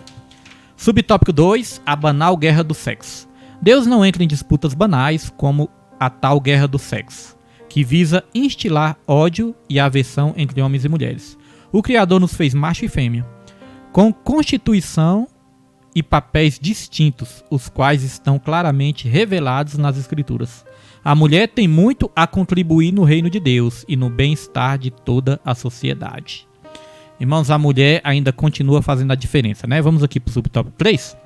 Subtópico 2. A banal guerra do sexo. Deus não entra em disputas banais como a tal guerra do sexo, que visa instilar ódio e aversão entre homens e mulheres. O Criador nos fez macho e fêmea, com constituição e papéis distintos, os quais estão claramente revelados nas Escrituras. A mulher tem muito a contribuir no reino de Deus e no bem-estar de toda a sociedade. Irmãos, a mulher ainda continua fazendo a diferença, né? Vamos aqui para o subtópico 3.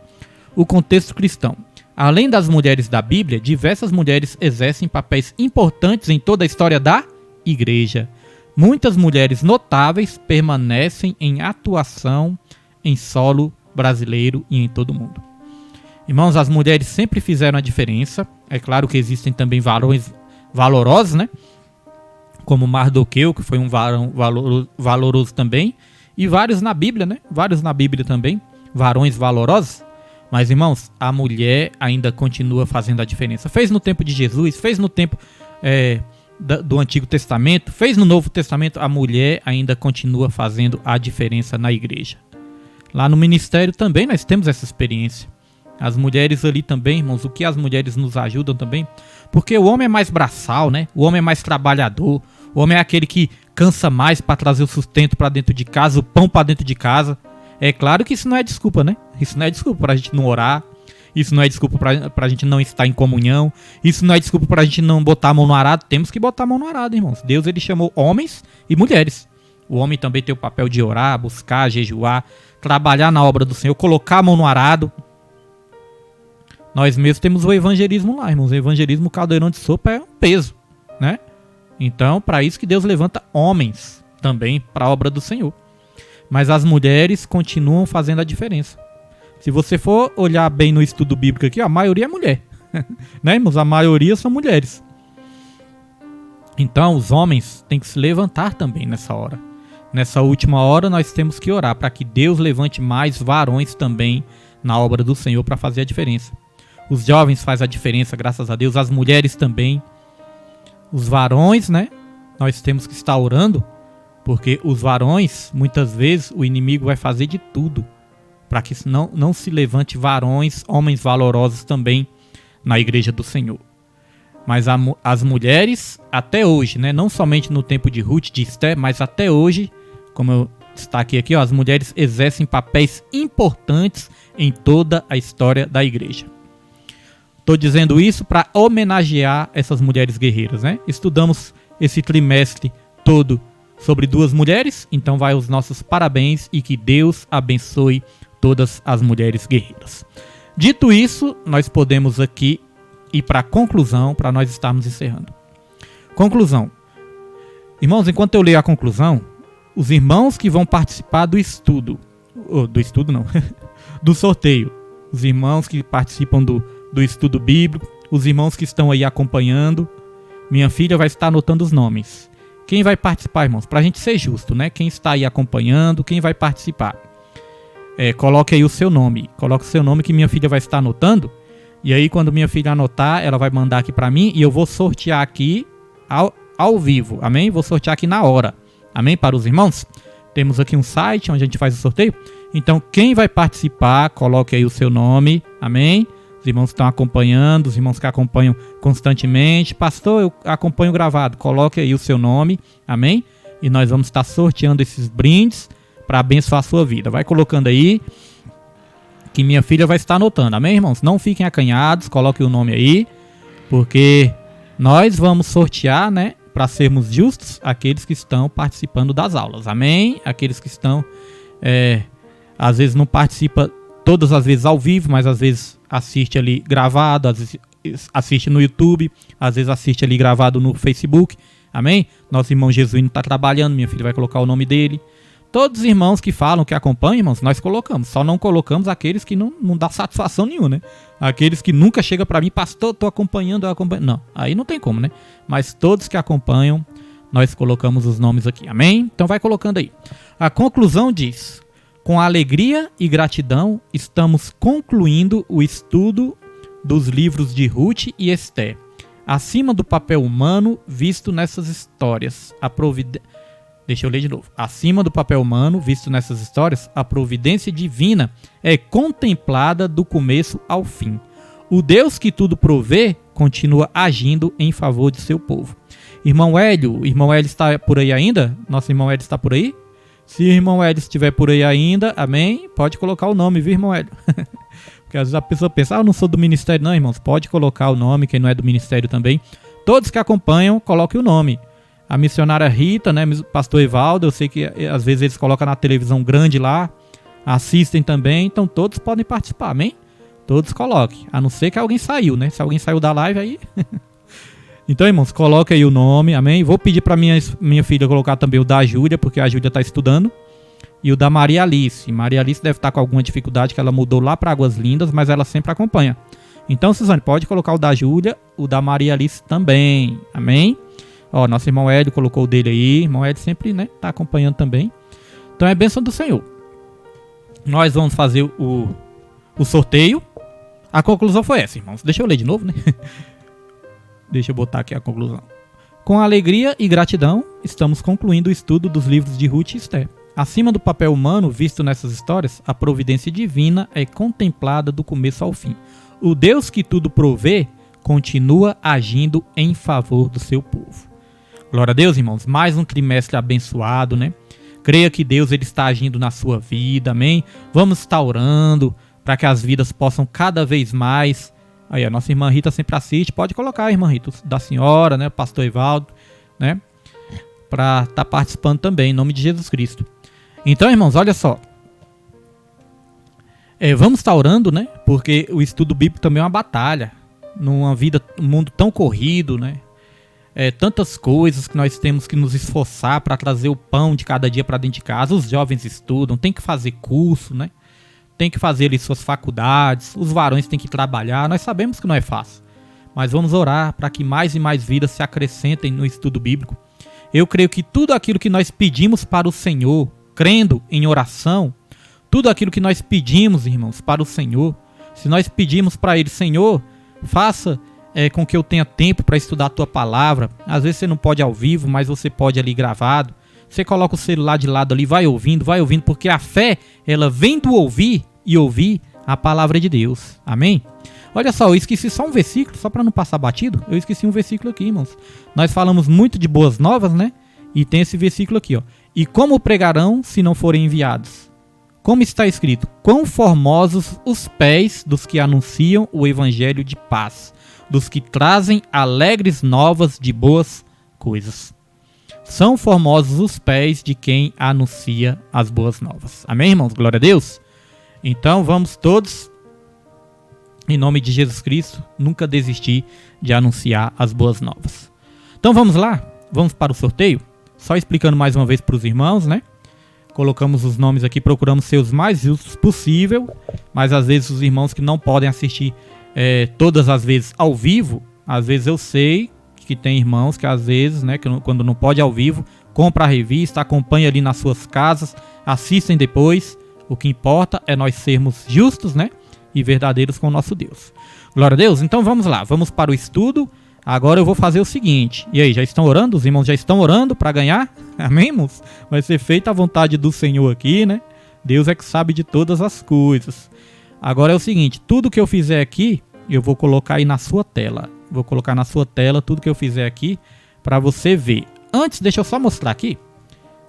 O contexto cristão. Além das mulheres da Bíblia, diversas mulheres exercem papéis importantes em toda a história da Igreja. Muitas mulheres notáveis permanecem em atuação em solo brasileiro e em todo o mundo. Irmãos, as mulheres sempre fizeram a diferença. É claro que existem também varões valorosos, né? Como Mardoqueu, que foi um varão valoroso também. E vários na Bíblia, né? Vários na Bíblia também, varões valorosos. Mas, irmãos, a mulher ainda continua fazendo a diferença. Fez no tempo de Jesus, fez no tempo do Antigo Testamento, fez no Novo Testamento. A mulher ainda continua fazendo a diferença na igreja. Lá no ministério também nós temos essa experiência. As mulheres ali também, irmãos, o que as mulheres nos ajudam também. Porque o homem é mais braçal, né? O homem é mais trabalhador. O homem é aquele que cansa mais para trazer o sustento para dentro de casa, o pão para dentro de casa. É claro que isso não é desculpa, né? Isso não é desculpa para a gente não orar. Isso não é desculpa para a gente não estar em comunhão. Isso não é desculpa para a gente não botar a mão no arado. Temos que botar a mão no arado, irmãos. Deus ele chamou homens e mulheres. O homem também tem o papel de orar, buscar, jejuar, trabalhar na obra do Senhor, colocar a mão no arado. Nós mesmos temos o evangelismo lá, irmãos. O evangelismo, o caldeirão de sopa é um peso, né? Então, para isso que Deus levanta homens também para a obra do Senhor. mas as mulheres continuam fazendo a diferença. Se você for olhar bem no estudo bíblico aqui, a maioria é mulher. Né, irmãos? A maioria são mulheres. Então os homens têm que se levantar também nessa hora. Nessa última hora nós temos que orar para que Deus levante mais varões também na obra do Senhor para fazer a diferença. Os jovens fazem a diferença, graças a Deus. As mulheres também. Os varões, né? Nós temos que estar orando, porque os varões, muitas vezes, o inimigo vai fazer de tudo para que não se levante varões, homens valorosos também na igreja do Senhor. Mas as mulheres, até hoje, né? Não somente no tempo de Ruth, de Esther, mas até hoje, como eu destaquei aqui, ó, as mulheres exercem papéis importantes em toda a história da igreja. Estou dizendo isso para homenagear essas mulheres guerreiras, né? Estudamos esse trimestre todo sobre 2 mulheres, então vai os nossos parabéns e que Deus abençoe todas as mulheres guerreiras. Dito isso, nós podemos aqui ir para a conclusão, para nós estarmos encerrando. Conclusão. Irmãos, enquanto eu leio a conclusão, os irmãos que vão participar do estudo, do sorteio, os irmãos que participam do estudo bíblico, os irmãos que estão aí acompanhando, minha filha vai estar anotando os nomes. Quem vai participar, irmãos? Para a gente ser justo, né? Quem está aí acompanhando, quem vai participar? Coloque aí o seu nome. Coloque o seu nome que minha filha vai estar anotando. E aí, quando minha filha anotar, ela vai mandar aqui para mim e eu vou sortear aqui ao vivo. Amém? Vou sortear aqui na hora. Amém? Para os irmãos. Temos aqui um site onde a gente faz o sorteio. Então, quem vai participar, coloque aí o seu nome. Amém? Os irmãos que estão acompanhando, os irmãos que acompanham constantemente. Pastor, eu acompanho gravado. Coloque aí o seu nome. Amém? E nós vamos estar sorteando esses brindes para abençoar a sua vida. Vai colocando aí que minha filha vai estar anotando. Amém, irmãos? Não fiquem acanhados. Coloque o nome aí. Porque nós vamos sortear, né? Para sermos justos, aqueles que estão participando das aulas. Amém? Aqueles que estão, às vezes não participam todas as vezes ao vivo, mas às vezes assiste ali gravado, às vezes assiste no YouTube, às vezes assiste ali gravado no Facebook. Amém? Nosso irmão Jesuíno está trabalhando, minha filha vai colocar o nome dele. Todos os irmãos que falam, que acompanham, irmãos, nós colocamos. Só não colocamos aqueles que não dá satisfação nenhuma, né? Aqueles que nunca chegam para mim, pastor, tô acompanhando, Não, aí não tem como, né? Mas todos que acompanham, nós colocamos os nomes aqui. Amém? Então vai colocando aí. A conclusão diz: com alegria e gratidão, estamos concluindo o estudo dos livros de Ruth e Esther. Acima do papel humano visto nessas histórias, Deixa eu ler de novo. Acima do papel humano visto nessas histórias, a providência divina é contemplada do começo ao fim. O Deus que tudo provê continua agindo em favor de seu povo. Irmão Hélio está por aí ainda? Nosso irmão Hélio está por aí? Se o irmão Hélio estiver por aí ainda, amém? Pode colocar o nome, viu, irmão Hélio? Porque às vezes a pessoa pensa, eu não sou do ministério. Não, irmãos, pode colocar o nome, quem não é do ministério também. Todos que acompanham, coloque o nome. A missionária Rita, né, pastor Evaldo, eu sei que às vezes eles colocam na televisão grande lá, assistem também, então todos podem participar, amém? Todos coloquem, a não ser que alguém saiu, né? Se alguém saiu da live aí... Então, irmãos, coloque aí o nome, amém? Vou pedir para minha filha colocar também o da Júlia, porque a Júlia está estudando, e o da Maria Alice. Maria Alice deve estar com alguma dificuldade, que ela mudou lá para Águas Lindas, mas ela sempre acompanha. Então, Suzane, pode colocar o da Júlia, o da Maria Alice também, amém? Ó, nosso irmão Hélio colocou o dele aí. Irmão Hélio sempre, né, tá acompanhando também. Então é bênção do Senhor. Nós vamos fazer o sorteio. A conclusão foi essa, irmãos. Deixa eu ler de novo, né? Deixa eu botar aqui a conclusão. Com alegria e gratidão, estamos concluindo o estudo dos livros de Ruth e Esther. Acima do papel humano visto nessas histórias, a providência divina é contemplada do começo ao fim. O Deus que tudo provê continua agindo em favor do seu povo. Glória a Deus, irmãos. Mais um trimestre abençoado, né? Creia que Deus ele está agindo na sua vida, amém? Vamos estar orando para que as vidas possam cada vez mais... Aí a nossa irmã Rita sempre assiste. Pode colocar a irmã Rita da senhora, né? Pastor Evaldo, né? Para estar participando também, em nome de Jesus Cristo. Então, irmãos, olha só. Vamos estar orando, né? Porque o estudo bíblico também é uma batalha. Numa vida, um mundo tão corrido, né? tantas coisas que nós temos que nos esforçar para trazer o pão de cada dia para dentro de casa. Os jovens estudam, tem que fazer curso, né? Tem que fazer ali suas faculdades, os varões têm que trabalhar. Nós sabemos que não é fácil, mas vamos orar para que mais e mais vidas se acrescentem no estudo bíblico. Eu creio que tudo aquilo que nós pedimos para o Senhor, crendo em oração, tudo aquilo que nós pedimos, irmãos, para o Senhor, se nós pedimos para Ele, Senhor, faça com que eu tenha tempo para estudar a Tua Palavra. Às vezes você não pode ao vivo, mas você pode ali gravado. Você coloca o celular de lado ali, vai ouvindo, porque a fé, ela vem do ouvir e ouvir a Palavra de Deus. Amém? Olha só, eu esqueci só um versículo, só para não passar batido. Eu esqueci um versículo aqui, irmãos. Nós falamos muito de boas novas, né? E tem esse versículo aqui, ó. E como pregarão se não forem enviados? Como está escrito: quão formosos os pés dos que anunciam o evangelho de paz, dos que trazem alegres novas de boas coisas. São formosos os pés de quem anuncia as boas novas. Amém, irmãos? Glória a Deus. Então vamos todos, em nome de Jesus Cristo, nunca desistir de anunciar as boas novas. Então vamos lá, vamos para o sorteio. Só explicando mais uma vez para os irmãos, né? Colocamos os nomes aqui, procuramos ser os mais justos possível, mas às vezes os irmãos que não podem assistir todas as vezes ao vivo, às vezes eu sei que tem irmãos que às vezes, né, quando não pode ao vivo, compra a revista, acompanha ali nas suas casas, assistem depois. O que importa é nós sermos justos, né, e verdadeiros com o nosso Deus. Glória a Deus. Então vamos lá, vamos para o estudo. Agora eu vou fazer o seguinte. E aí, já estão orando? Os irmãos já estão orando para ganhar? Amém, irmãos? Vai ser feita a vontade do Senhor aqui, né? Deus é que sabe de todas as coisas. Agora é o seguinte, tudo que eu fizer aqui, eu vou colocar aí na sua tela. Vou colocar na sua tela tudo que eu fizer aqui para você ver. Antes, deixa eu só mostrar aqui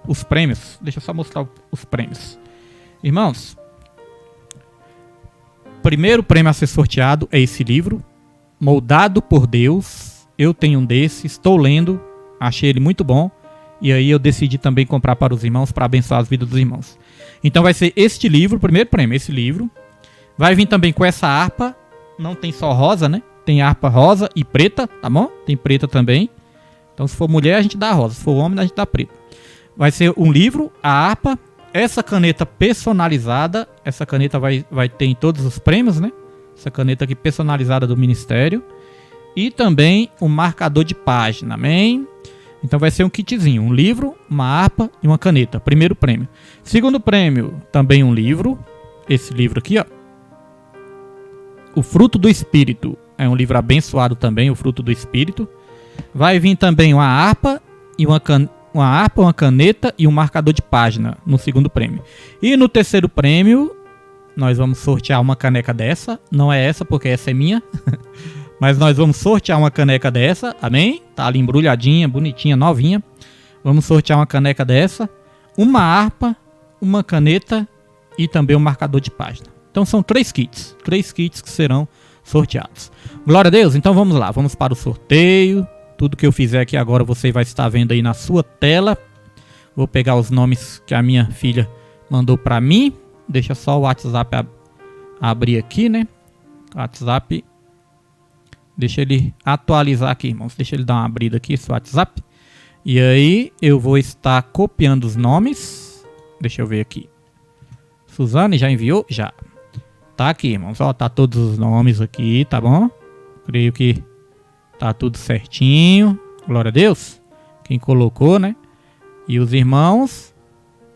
os prêmios. Deixa eu só mostrar os prêmios. Irmãos, primeiro prêmio a ser sorteado é esse livro, Moldado por Deus. Eu tenho um desse, estou lendo, achei ele muito bom. E aí eu decidi também comprar para os irmãos, para abençoar as vidas dos irmãos. Então vai ser este livro, primeiro prêmio, esse livro. Vai vir também com essa harpa, não tem só rosa, né? Tem harpa rosa e preta, tá bom? Tem preta também. Então se for mulher a gente dá rosa, se for homem a gente dá preta. Vai ser um livro, a harpa, essa caneta personalizada. Essa caneta vai ter em todos os prêmios, né? Essa caneta aqui personalizada do ministério. E também um marcador de página, amém? Então vai ser um kitzinho, um livro, uma harpa e uma caneta. Primeiro prêmio. Segundo prêmio, também um livro. Esse livro aqui, ó. O Fruto do Espírito. É um livro abençoado também, o Fruto do Espírito. Vai vir também uma harpa e uma caneta e um marcador de página no segundo prêmio. E no terceiro prêmio, nós vamos sortear uma caneca dessa. Não é essa, porque essa é minha. Mas nós vamos sortear uma caneca dessa, amém? Tá ali embrulhadinha, bonitinha, novinha. Vamos sortear uma caneca dessa, uma harpa, uma caneta e também um marcador de página. Então são 3 kits que serão sorteados. Glória a Deus, então vamos lá, vamos para o sorteio. Tudo que eu fizer aqui agora você vai estar vendo aí na sua tela. Vou pegar os nomes que a minha filha mandou para mim. Deixa só o WhatsApp abrir aqui, né? WhatsApp. Deixa ele atualizar aqui, irmãos. Deixa ele dar uma abrida aqui, esse WhatsApp. E aí eu vou estar copiando os nomes. Deixa eu ver aqui. Suzane já enviou? Já. Tá aqui, irmãos. Ó, tá todos os nomes aqui, tá bom? Creio que tá tudo certinho. Glória a Deus. Quem colocou, né? E os irmãos,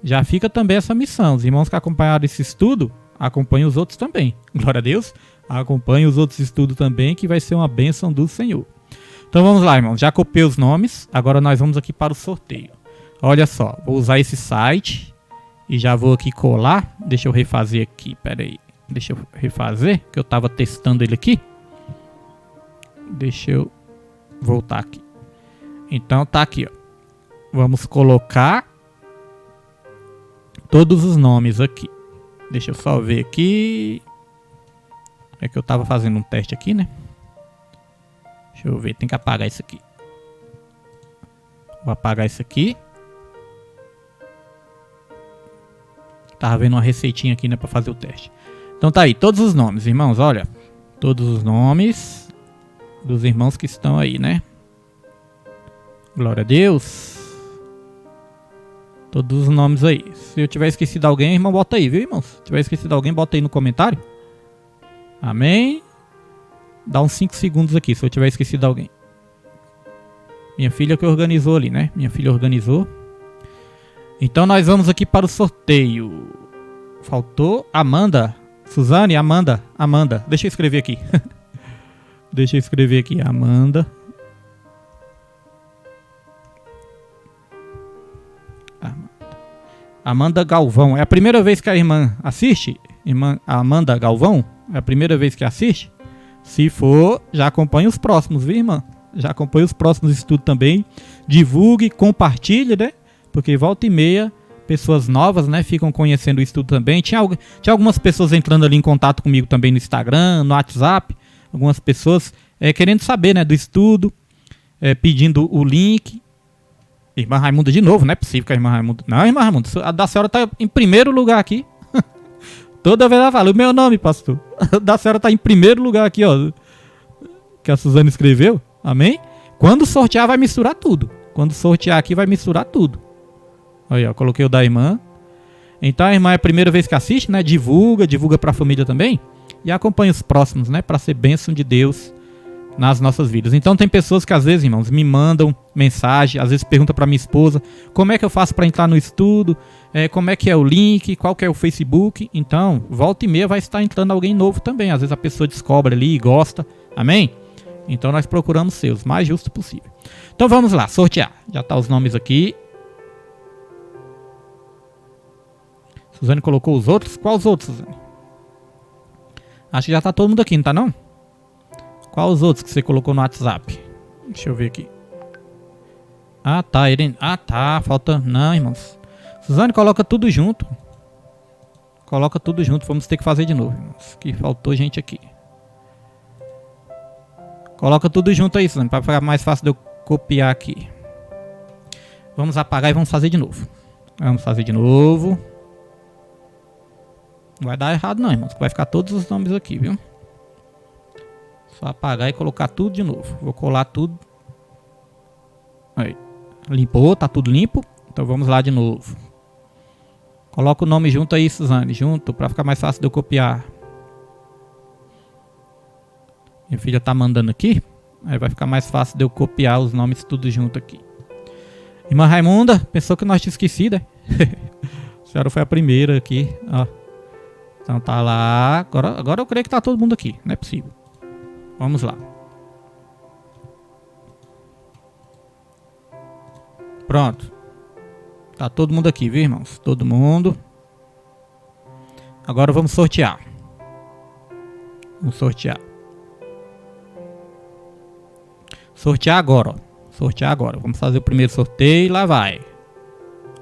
já fica também essa missão. Os irmãos que acompanharam esse estudo, acompanhem os outros também. Glória a Deus. Acompanhe os outros estudos também, que vai ser uma bênção do Senhor. Então vamos lá, irmãos. Já copiei os nomes. Agora nós vamos aqui para o sorteio. Olha só, vou usar esse site e já vou aqui colar. Deixa eu refazer aqui, pera aí. Deixa eu refazer, que eu estava testando ele aqui. Deixa eu voltar aqui. Então tá aqui, ó. Vamos colocar todos os nomes aqui. Deixa eu só ver aqui. É que eu tava fazendo um teste aqui, né? Deixa eu ver, tem que apagar isso aqui. Vou apagar isso aqui. Tava vendo uma receitinha aqui, né, pra fazer o teste. Então tá aí, todos os nomes, irmãos, olha. Todos os nomes dos irmãos que estão aí, né? Glória a Deus. Todos os nomes aí. Se eu tiver esquecido alguém, irmão, bota aí, viu, irmãos? Se tiver esquecido alguém, bota aí no comentário. Amém. Dá uns 5 segundos aqui, se eu tiver esquecido alguém. Minha filha que organizou ali, né? Minha filha organizou. Então nós vamos aqui para o sorteio. Faltou Amanda. Suzane, Amanda. Deixa eu escrever aqui. Deixa eu escrever aqui. Amanda. Amanda Galvão. É a primeira vez que a irmã assiste? Irmã Amanda Galvão? É a primeira vez que assiste? Se for, já acompanha os próximos, viu, irmã? Já acompanha os próximos estudos também. Divulgue, compartilhe, né? Porque volta e meia, pessoas novas, né, ficam conhecendo o estudo também. Tinha algumas pessoas entrando ali em contato comigo também no Instagram, no WhatsApp. Algumas pessoas querendo saber, né, do estudo, pedindo o link. Irmã Raimunda de novo, não é possível que a irmã Raimunda... Não, irmã Raimunda, a da senhora tá em primeiro lugar aqui. Toda vez ela fala, o meu nome, pastor. A da senhora tá em primeiro lugar aqui, ó. Que a Suzane escreveu. Amém? Quando sortear vai misturar tudo. Quando sortear aqui vai misturar tudo. Aí, ó, coloquei o da irmã. Então a irmã é a primeira vez que assiste, né? Divulga pra família também. E acompanha os próximos, né? Pra ser bênção de Deus nas nossas vidas. Então tem pessoas que às vezes, irmãos, me mandam mensagem, às vezes perguntam pra minha esposa, como é que eu faço pra entrar no estudo, como é que é o link, qual que é o Facebook. Então, volta e meia vai estar entrando alguém novo também. Às vezes a pessoa descobre ali e gosta. Amém? Então nós procuramos ser os mais justos possível. Então vamos lá, sortear. Já tá os nomes aqui. Suzane colocou os outros. Qual os outros, Suzane? Acho que já tá todo mundo aqui, não tá não? Qual os outros que você colocou no WhatsApp? Deixa eu ver aqui. Ah, tá, Irene. Ah, tá, falta... Não, irmãos. Suzane, coloca tudo junto. Coloca tudo junto, vamos ter que fazer de novo, irmãos. Que faltou gente aqui. Coloca tudo junto aí, Suzane, para ficar mais fácil de eu copiar aqui. Vamos apagar e vamos fazer de novo. Vamos fazer de novo. Não vai dar errado não, irmãos. Vai ficar todos os nomes aqui, viu? Só apagar e colocar tudo de novo. Vou colar tudo. Aí. Limpou, tá tudo limpo. Então vamos lá de novo. Coloca o nome junto aí, Suzane. Junto, para ficar mais fácil de eu copiar. Minha filha tá mandando aqui. Aí vai ficar mais fácil de eu copiar os nomes tudo junto aqui. Irmã Raimunda, pensou que nós tínhamos esquecido, é? A senhora foi a primeira aqui, ó. Então tá lá. Agora eu creio que tá todo mundo aqui. Não é possível. Vamos lá. Pronto. Tá todo mundo aqui, viu, irmãos? Todo mundo. Agora vamos sortear. Vamos sortear. Sortear agora, ó. Sortear agora. Vamos fazer o primeiro sorteio e lá vai.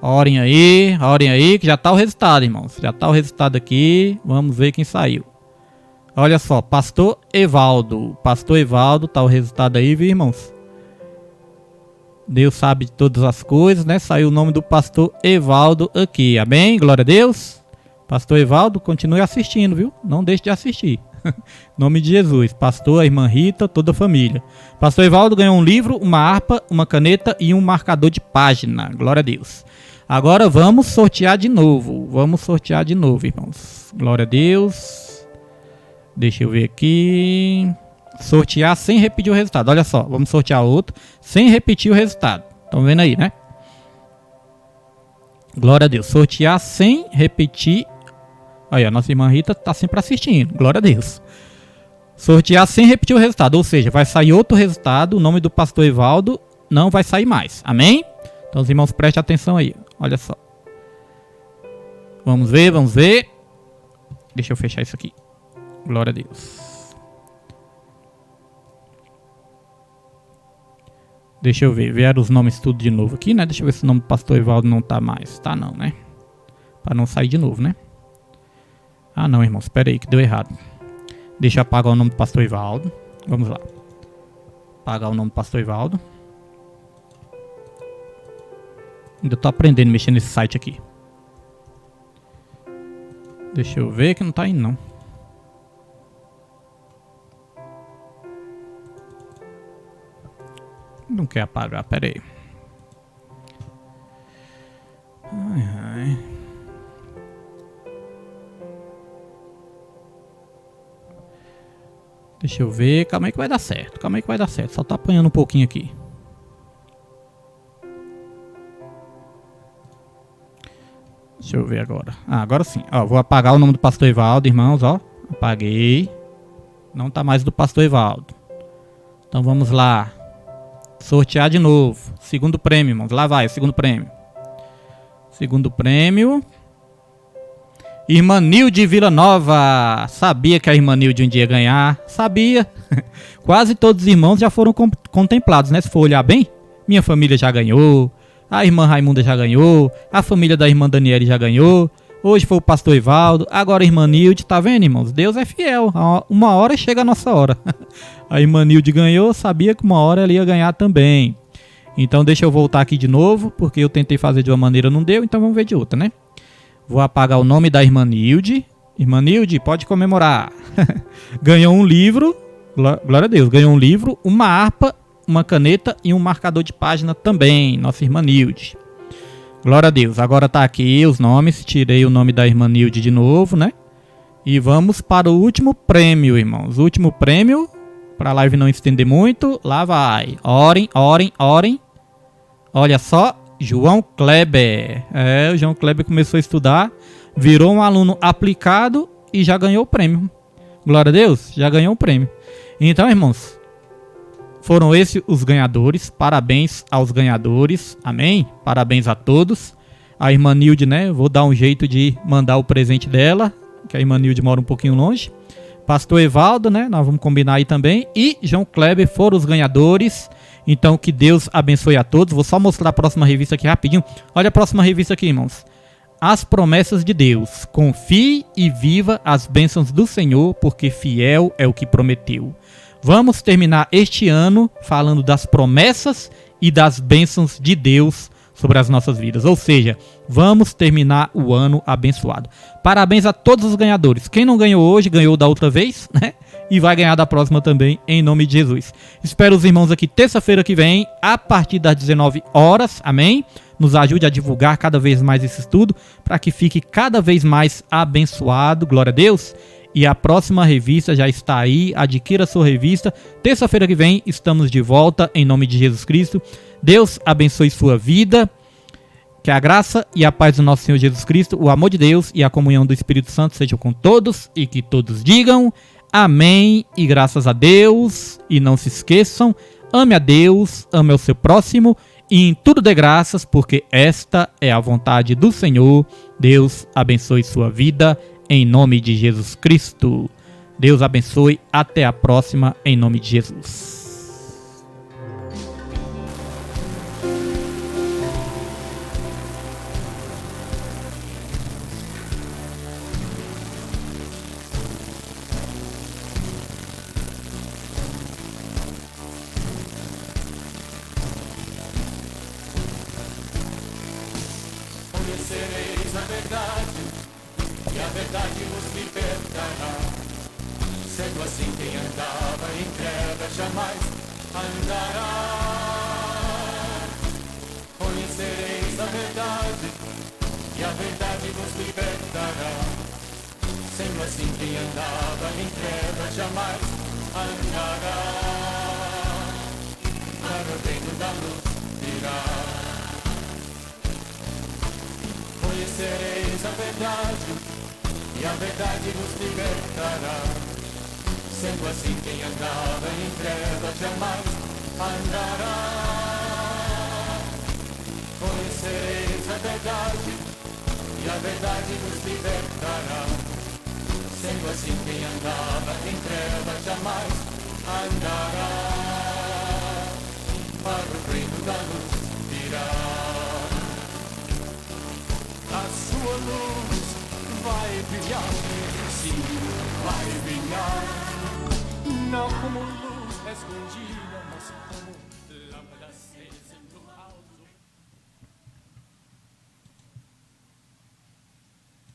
Orem aí, que já tá o resultado, irmãos. Já tá o resultado aqui. Vamos ver quem saiu. Olha só, Pastor Evaldo. Pastor Evaldo, tá o resultado aí, viu, irmãos? Deus sabe de todas as coisas, né? Saiu o nome do Pastor Evaldo aqui. Amém? Glória a Deus. Pastor Evaldo, continue assistindo, viu? Não deixe de assistir. Em nome de Jesus. Pastor, a irmã Rita, toda a família. Pastor Evaldo ganhou um livro, uma harpa, uma caneta e um marcador de página. Glória a Deus. Agora vamos sortear de novo. Vamos sortear de novo, irmãos. Glória a Deus. Deixa eu ver aqui. Sortear sem repetir o resultado. Olha só, vamos sortear outro sem repetir o resultado. Estão vendo aí, né? Glória a Deus. Sortear sem repetir. Aí, a nossa irmã Rita tá sempre assistindo. Glória a Deus. Sortear sem repetir o resultado. Ou seja, vai sair outro resultado. O nome do pastor Evaldo não vai sair mais. Amém? Então os irmãos prestem atenção aí. Olha só. Vamos ver, vamos ver. Deixa eu fechar isso aqui. Glória a Deus. Deixa eu ver. Vieram os nomes tudo de novo aqui, né? Deixa eu ver se o nome do pastor Evaldo não tá mais. Tá não, né? Pra não sair de novo, né? Ah não, irmãos. Espera aí que deu errado. Deixa eu apagar o nome do pastor Evaldo. Vamos lá. Apagar o nome do pastor Evaldo. Ainda tô aprendendo a mexer nesse site aqui. Deixa eu ver que não tá indo não. Não quer apagar, pera aí. Deixa eu ver. Calma aí que vai dar certo. Calma aí que vai dar certo. Só tá apanhando um pouquinho aqui. Deixa eu ver agora. Ah, agora sim. Ó, vou apagar o nome do pastor Evaldo, irmãos, ó. Apaguei. Não tá mais do pastor Evaldo. Então vamos lá. Sortear de novo. Segundo prêmio, irmãos. Lá vai, o segundo prêmio. Segundo prêmio. Irmã Nilde Vila Nova. Sabia que a irmã Nilde um dia ia ganhar. Sabia. Quase todos os irmãos já foram contemplados, né? Se for olhar bem, minha família já ganhou. A irmã Raimunda já ganhou. A família da irmã Daniele já ganhou. Hoje foi o pastor Evaldo. Agora a irmã Nilde. Tá vendo, irmãos? Deus é fiel. Uma hora chega a nossa hora. A irmã Nilde ganhou. Sabia que uma hora ela ia ganhar também. Então deixa eu voltar aqui de novo. Porque eu tentei fazer de uma maneira, não deu. Então vamos ver de outra, né? Vou apagar o nome da irmã Nilde. Irmã Nilde, pode comemorar. Ganhou um livro. Glória a Deus. Ganhou um livro, uma harpa, uma caneta e um marcador de página também. Nossa irmã Nilde. Glória a Deus. Agora tá aqui os nomes. Tirei o nome da irmã Nilde de novo, né? E vamos para o último prêmio, irmãos. O último prêmio. Para a live não estender muito. Lá vai. Orem, orem, orem. Olha só. João Kleber. O João Kleber começou a estudar. Virou um aluno aplicado e já ganhou o prêmio. Glória a Deus. Já ganhou o prêmio. Então, irmãos. Foram esses os ganhadores. Parabéns aos ganhadores. Amém? Parabéns a todos. A irmã Nilde, né? Vou dar um jeito de mandar o presente dela. Que a irmã Nilde mora um pouquinho longe. Pastor Evaldo, né? Nós vamos combinar aí também. E João Kleber foram os ganhadores. Então que Deus abençoe a todos. Vou só mostrar a próxima revista aqui rapidinho. Olha a próxima revista aqui, irmãos. As promessas de Deus. Confie e viva as bênçãos do Senhor, porque fiel é o que prometeu. Vamos terminar este ano falando das promessas e das bênçãos de Deus sobre as nossas vidas. Ou seja, vamos terminar o ano abençoado. Parabéns a todos os ganhadores. Quem não ganhou hoje, ganhou da outra vez, né? E vai ganhar da próxima também, em nome de Jesus. Espero os irmãos aqui terça-feira que vem, a partir das 19 horas. Amém? Nos ajude a divulgar cada vez mais esse estudo, para que fique cada vez mais abençoado. Glória a Deus. E a próxima revista já está aí. Adquira a sua revista. Terça-feira que vem estamos de volta, em nome de Jesus Cristo. Deus abençoe sua vida. Que a graça e a paz do nosso Senhor Jesus Cristo, o amor de Deus e a comunhão do Espírito Santo sejam com todos. E que todos digam amém e graças a Deus. E não se esqueçam, ame a Deus, ame ao seu próximo. E em tudo dê graças, porque esta é a vontade do Senhor. Deus abençoe sua vida. Em nome de Jesus Cristo. Deus abençoe. Até a próxima. Em nome de Jesus. Conhecereis a verdade, e a verdade vos libertará. Sendo assim, quem andava em trevas jamais andará. Conhecereis a verdade, e a verdade vos libertará. Sendo assim, quem andava em trevas jamais andará. Para o reino da luz virá. Conhecereis a verdade, e a verdade vos libertará. Sendo assim, quem andava em trevas jamais andará. Conhecereis a verdade, e a verdade vos libertará. Sendo assim, quem andava em trevas jamais andará. Para o reino da luz virá. A sua luz vai brilhar, sim, vai brilhar. Não como luz escondida, mas como